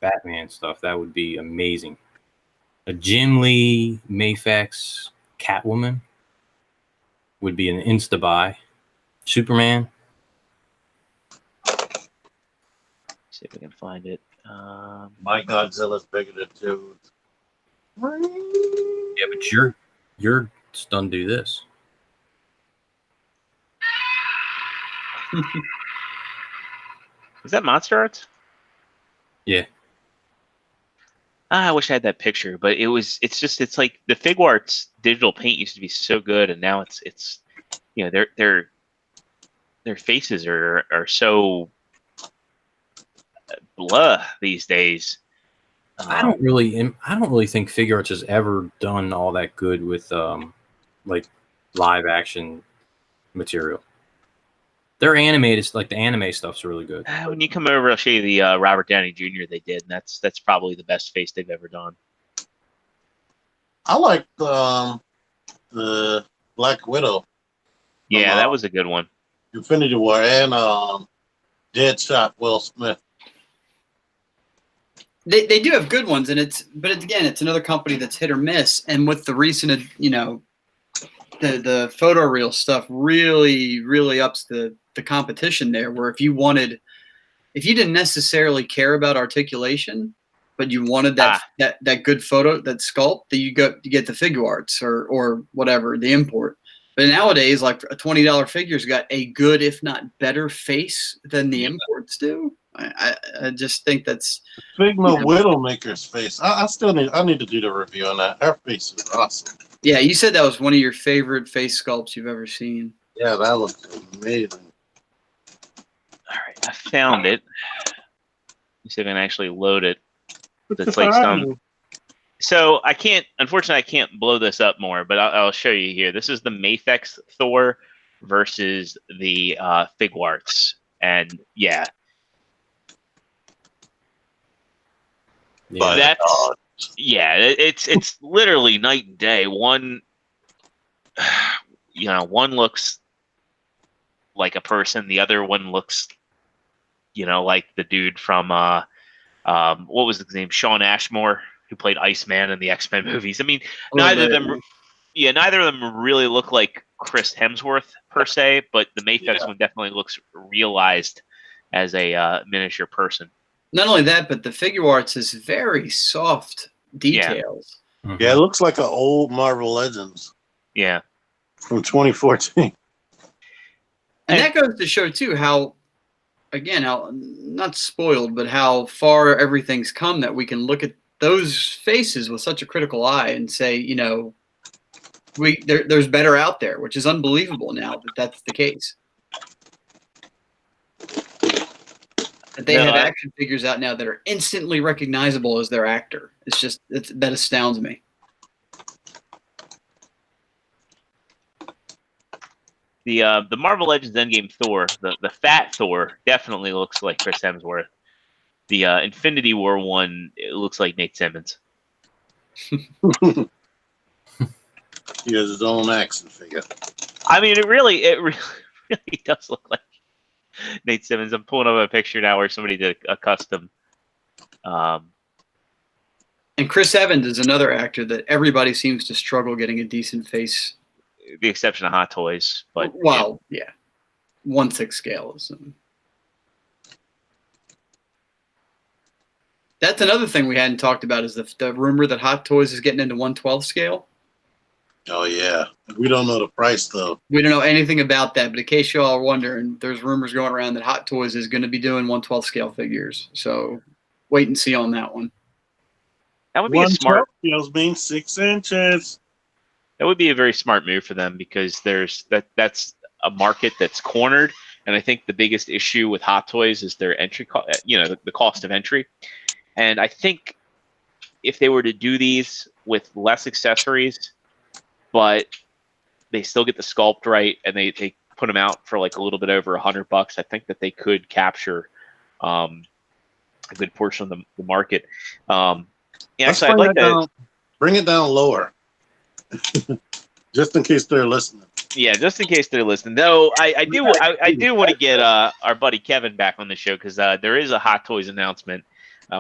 Batman stuff, that would be amazing. A Jim Lee Mafex Catwoman would be an insta buy. Superman. See if we can find it. My Godzilla's bigger than two. Yeah, but you're done. Do this. Is that Monster Arts? Yeah. I wish I had that picture, but it's like the Figuarts digital paint used to be so good, and now it's their faces are so blah these days. I don't really think Figuarts has ever done all that good with like live action material. Their animated, like the anime stuff's really good. When you come over, I'll show you the Robert Downey Jr. they did, and that's probably the best face they've ever done. I like the Black Widow. Yeah, that was a good one. Infinity War and Deadshot Will Smith. They do have good ones, but again, it's another company that's hit or miss. And with the recent, the photoreal stuff really ups the competition there. Where if you didn't necessarily care about articulation, but you wanted that good photo, that sculpt, that you get the Figuarts or whatever, the import. But nowadays, like a $20 figure's got a good, if not better, face than the imports do. I just think that's Figma Widowmaker's face. I need to do the review on that. Her face is awesome. Yeah, you said that was one of your favorite face sculpts you've ever seen. Yeah, that looks amazing. All right, I found it. Let me see if I can actually load it. It's like some. So unfortunately, I can't blow this up more, but I'll show you here. This is the Mafex Thor versus the Figuarts, and yeah. Yeah. That's it's literally night and day. One looks like a person, the other one looks like the dude from what was his name, Sean Ashmore, who played Iceman in the X-Men movies. I mean, neither of them really look like Chris Hemsworth per se, but the Mafex one definitely looks realized as a miniature person. Not only that, but the Figuarts is very soft details. Yeah. Yeah, it looks like an old Marvel Legends. Yeah. From 2014. And that goes to show too how not spoiled, but how far everything's come that we can look at those faces with such a critical eye and say, there's better out there, which is unbelievable now that that's the case. That they have action figures out now that are instantly recognizable as their actor. That astounds me. The Marvel Legends Endgame Thor, the fat Thor, definitely looks like Chris Hemsworth. The Infinity War one, it looks like Nate Simmons. He has his own action figure. I mean, it really does look like Nate Simmons. I'm pulling up a picture now where somebody did a custom. And Chris Evans is another actor that everybody seems to struggle getting a decent face. The exception of Hot Toys, but 1/6 scale. So. That's another thing we hadn't talked about is the rumor that Hot Toys is getting into 1/12 scale. Oh yeah, we don't know the price though. We don't know anything about that, but in case you all are wondering, there's rumors going around that Hot Toys is going to be doing 1/12 scale figures. So wait and see on that one. That would be a smart. Scales mean 6 inches. That would be a very smart move for them because that's a market that's cornered, and I think the biggest issue with Hot Toys is their entry cost, the cost of entry. And I think if they were to do these with less accessories, but they still get the sculpt right, and they put them out for like a little bit over $100, I think that they could capture a good portion of the market. Actually, I'd like to bring it down lower. Just in case they're listening. Yeah, just in case they're listening. Though I do want to get our buddy Kevin back on the show because there is a Hot Toys announcement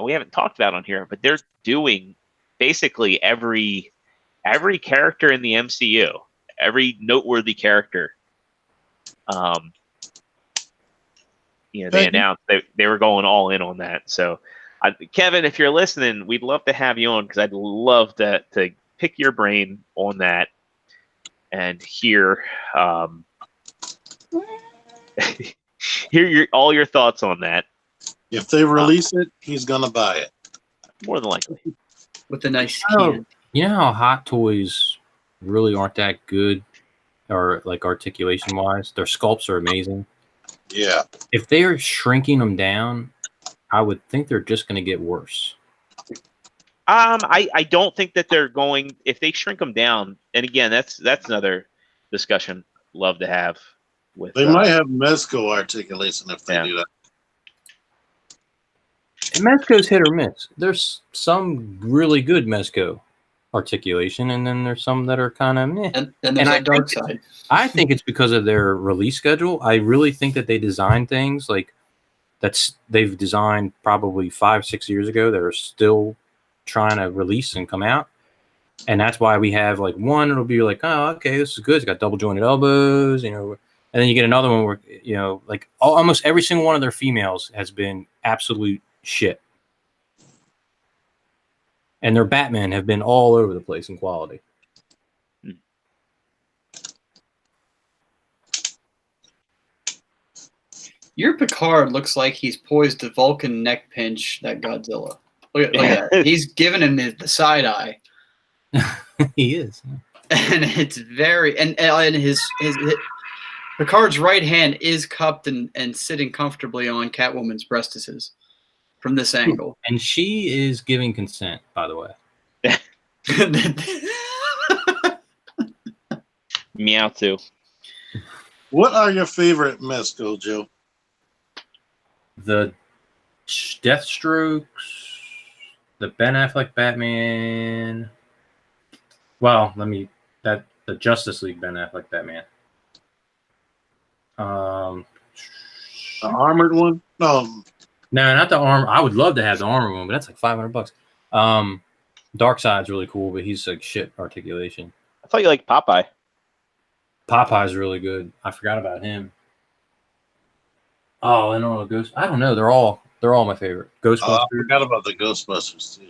we haven't talked about on here, but they're doing basically every character in the MCU, every noteworthy character. They announced they were going all in on that. So, Kevin, if you're listening, we'd love to have you on because I'd love to pick your brain on that and hear hear all your thoughts on that. If they release it, he's gonna buy it. More than likely. With a nice skin. You know how Hot Toys really aren't that good, or like articulation wise? Their sculpts are amazing. Yeah. If they are shrinking them down, I would think they're just going to get worse. I don't think that they're going. If they shrink them down, and again, that's another discussion. Love to have with. They might have Mezco articulation if they do that. And Mezco's hit or miss. There's some really good Mezco articulation, and then there's some that are kind of meh. And there's that dark side. I think it's because of their release schedule. I really think that they design things like they've designed probably 5-6 years ago that are still trying to release and come out. And that's why we have like one, it'll be like, oh, okay, this is good. It's got double jointed elbows, and then you get another one where, like almost every single one of their females has been absolute shit. And their Batman have been all over the place in quality. Your Picard looks like he's poised to Vulcan neck pinch that Godzilla. Look at that. He's giving him the side eye. He is. And it's very and his Picard's right hand is cupped and sitting comfortably on Catwoman's breastises from this angle. And she is giving consent, by the way. Meow too. What are your favorite Mezco, Joe? The Deathstrokes, the Ben Affleck Batman. Well, the Justice League Ben Affleck Batman. The armored one? No, not the armor. I would love to have the armored one, but that's like $500. Darkseid's really cool, but he's like shit articulation. I thought you liked Popeye. Popeye's really good. I forgot about him. Oh, and all the Ghost. I don't know. They're all my favorite. Ghostbusters. I forgot about the Ghostbusters too.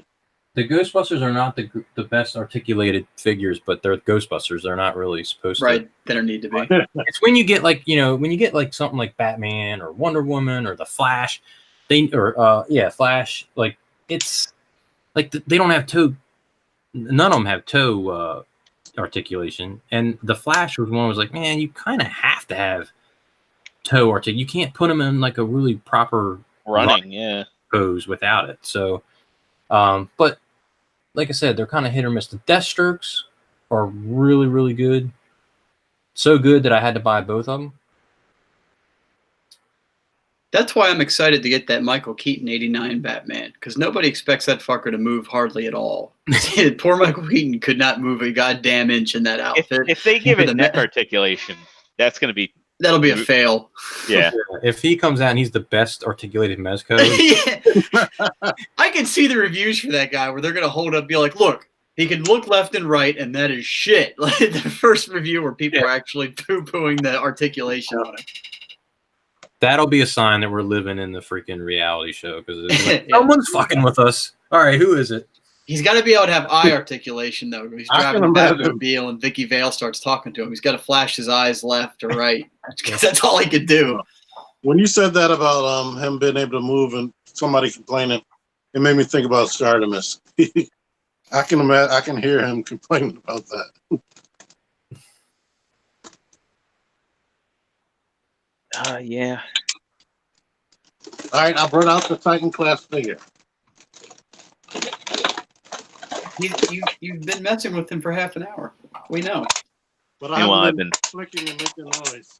The Ghostbusters are not the best articulated figures, but they're Ghostbusters. They're not really supposed to. Right. They don't need to be. It's when you get like something like Batman or Wonder Woman or the Flash, Flash. Like it's like they don't have toe. None of them have toe articulation, and the Flash was one was like, man, you kind of have to have toe articulation. You can't put them in like a really proper running pose without it. So, but like I said, they're kind of hit or miss. The Deathstrokes are really, really good. So good that I had to buy both of them. That's why I'm excited to get that Michael Keaton 89 Batman, because nobody expects that fucker to move hardly at all. Poor Michael Keaton could not move a goddamn inch in that outfit. If they give it neck articulation, that'll be a fail. Yeah. If he comes out and he's the best articulated Mezco. I can see the reviews for that guy where they're going to hold up and be like, look, he can look left and right, and that is shit. Like the first review where people are actually poo-pooing the articulation on it. That'll be a sign that we're living in the freaking reality show, because like, someone's fucking with us. All right, who is it? He's got to be able to have eye articulation, though. He's driving a Batmobile and Vicky Vale starts talking to him. He's got to flash his eyes left or right. That's all he could do. When you said that about him being able to move and somebody complaining, it made me think about Stardemus. I can hear him complaining about that. Yeah. All right, I brought out the Titan class figure. You've been messing with him for half an hour. We know. But I've been flicking and making noise.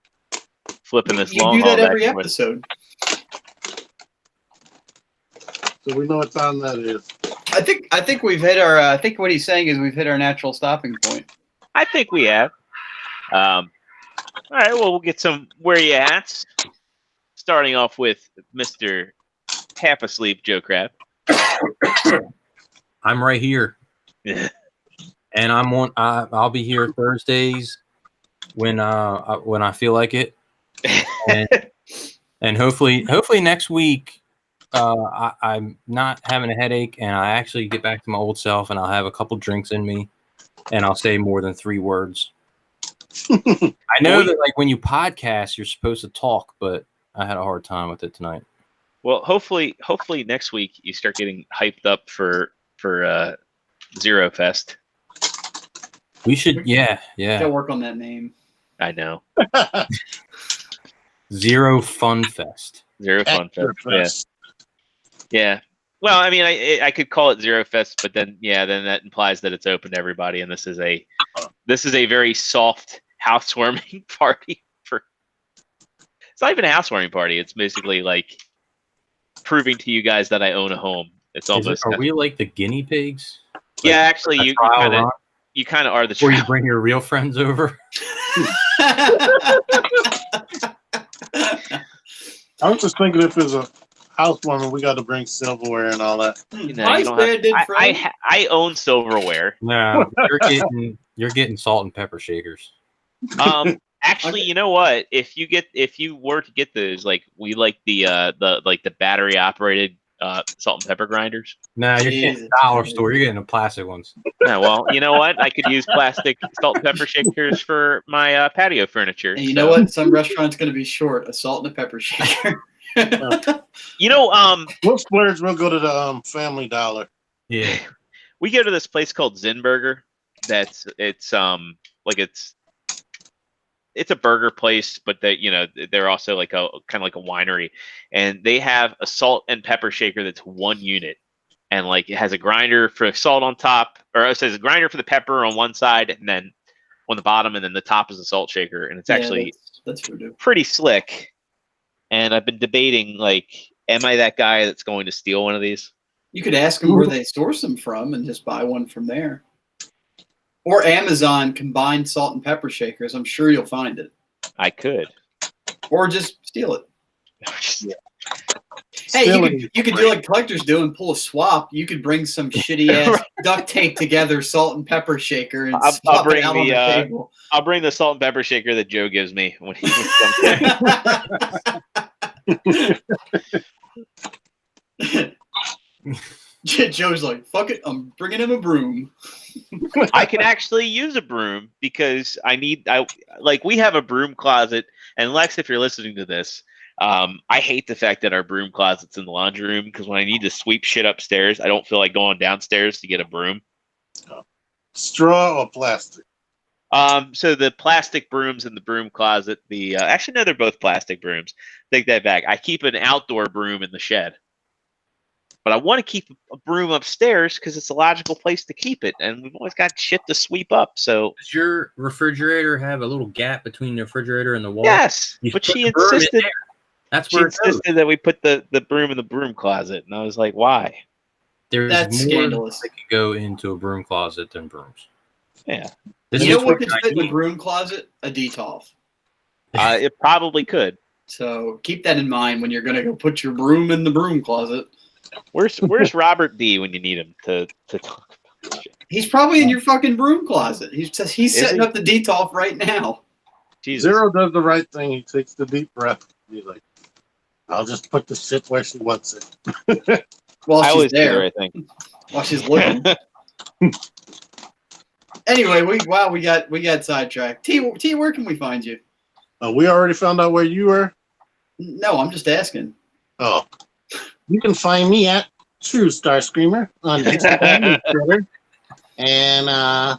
Flipping this you long. You do that every episode. So we know what time that is. I think we've hit our. I think what he's saying is we've hit our natural stopping point. I think we have. All right. Well, we'll get some where you at. Starting off with Mr. Half Asleep Joe Crab. I'm right here. Yeah. And I'll be here Thursdays when I feel like it. And hopefully next week I'm not having a headache and I actually get back to my old self and I'll have a couple drinks in me and I'll say more than 3 words. I know that like when you podcast you're supposed to talk, but I had a hard time with it tonight. Well, hopefully next week you start getting hyped up for Zero Fest. We should, yeah. Gotta work on that name. I know. Zero Fun Fest. Zero Fun Fest. Yeah. Well, I mean, I could call it Zero Fest, but then that implies that it's open to everybody, and this is a very soft housewarming party for. It's not even a housewarming party. It's basically like proving to you guys that I own a home. It's almost. Are we like the guinea pigs? Yeah, actually, you kind of are the. Where you bring your real friends over. I was just thinking if it's a housewarming, we got to bring silverware and all that. You don't have, I own silverware. No, you're getting salt and pepper shakers. Actually, you know what? If you were to get those, like we like the battery operated salt and pepper grinders. Nah, you're getting a dollar store. You're getting the plastic ones. Yeah, well, you know what? I could use plastic salt and pepper shakers for my patio furniture. And you know what? Some restaurant's going to be short a salt and a pepper shaker. We'll splurge. We'll go to the Family Dollar. Yeah, we go to this place called Zen Burger. It's a burger place, but they're also like a kind of like a winery, and they have a salt and pepper shaker that's 1 unit, and like it has a grinder for salt on top, or it says a grinder for the pepper on one side, and then on the bottom, and then the top is a salt shaker, and it's actually that's pretty slick. And I've been debating, like, am I that guy that's going to steal one of these? You could ask them where they source them from and just buy one from there. Or Amazon combined salt and pepper shakers. I'm sure you'll find it. I could. Or just steal it. Yeah. Hey, you could do like collectors do and pull a swap. You could bring some shitty ass duct tape together salt and pepper shaker and swap it out on the table. I'll bring the salt and pepper shaker that Joe gives me when he comes. Joe's like, fuck it, I'm bringing him a broom. I can actually use a broom because we have a broom closet. And Lex, if you're listening to this, I hate the fact that our broom closet's in the laundry room because when I need to sweep shit upstairs, I don't feel like going downstairs to get a broom. Straw or plastic? So the plastic brooms in the broom closet, actually, no, they're both plastic brooms. Take that back. I keep an outdoor broom in the shed. But I want to keep a broom upstairs because it's a logical place to keep it. And we've always got shit to sweep up. So does your refrigerator have a little gap between the refrigerator and the wall? Yes. But she insisted that we put the broom in the broom closet. And I was like, why? That's more scandalous. That could go into a broom closet than brooms. Yeah. You know what could fit in the broom closet? A detolf. It probably could. So keep that in mind when you're going to go put your broom in the broom closet. Where's Robert D when you need him to talk about shit? He's probably in your fucking broom closet. He's setting up the detolf right now. Jesus. Zero does the right thing. He takes the deep breath. He's like, I'll just put the shit where she wants it. While she's always there. I think. While she's looking. Anyway, we got sidetracked. T, where can we find you? We already found out where you were. No, I'm just asking. Oh, you can find me at True Star Screamer on Instagram and Twitter. And I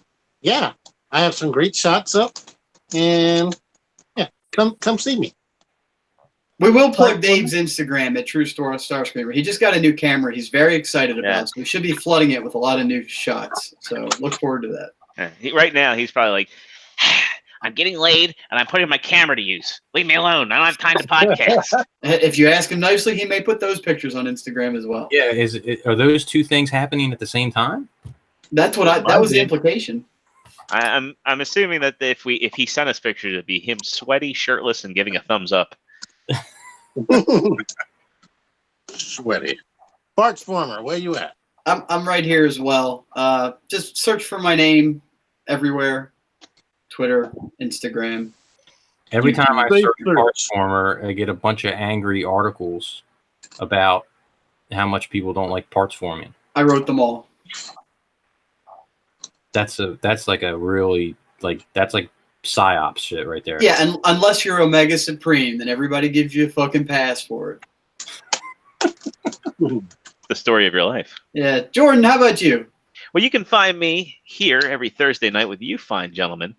have some great shots up. And come see me. We will plug Dave's Instagram at True Star Screamer. He just got a new camera. He's very excited about it. So we should be flooding it with a lot of new shots. So look forward to that. Right now, he's probably like, I'm getting laid and I'm putting my camera to use. Leave me alone. I don't have time to podcast. If you ask him nicely, he may put those pictures on Instagram as well. Yeah, are those two things happening at the same time? That was the implication. I'm assuming that if he sent us pictures, it'd be him sweaty, shirtless, and giving a thumbs up. Sweaty. Parts Former, where you at? I'm right here as well. Just search for my name everywhere. Twitter, Instagram. Every time I Safe search search. Parts Former, I get a bunch of angry articles about how much people don't like parts forming. I wrote them all. That's like a really that's like psyops shit right there. Yeah, and unless you're Omega Supreme, then everybody gives you a fucking pass for it. The story of your life. Yeah, Jordan, how about you? Well, you can find me here every Thursday night with you fine gentlemen.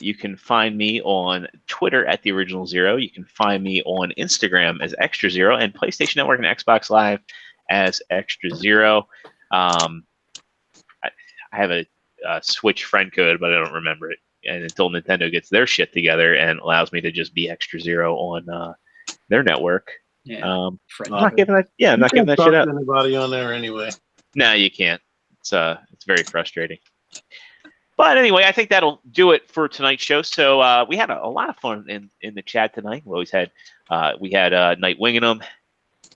You can find me on Twitter at The Original Zero. You can find me on Instagram as Extra Zero and PlayStation Network and Xbox Live as Extra Zero. I have a Switch friend code, but I don't remember it. And until Nintendo gets their shit together and allows me to just be Extra Zero on their network, Yeah, I'm not giving that. Yeah, I'm not giving that talk shit to up. anybody on there anyway. No, you can't. It's very frustrating. But anyway, I think that'll do it for tonight's show. So we had a lot of fun in the chat tonight. We had Night Wingingham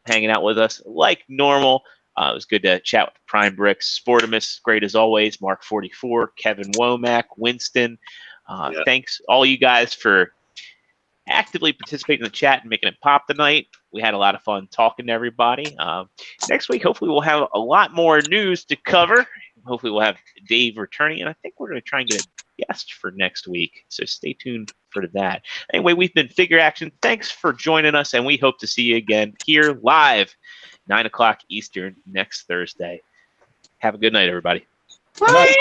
hanging out with us like normal. It was good to chat with Prime Bricks, Sportimus, great as always, Mark 44, Kevin Womack, Winston. Thanks all you guys for actively participating in the chat and making it pop tonight. We had a lot of fun talking to everybody. Next week, hopefully, we'll have a lot more news to cover. Hopefully, we'll have Dave returning, and I think we're going to try and get a guest for next week. So stay tuned for that. Anyway, we've been Figure Action. Thanks for joining us, and we hope to see you again here live, 9 o'clock Eastern next Thursday. Have a good night, everybody. Bye.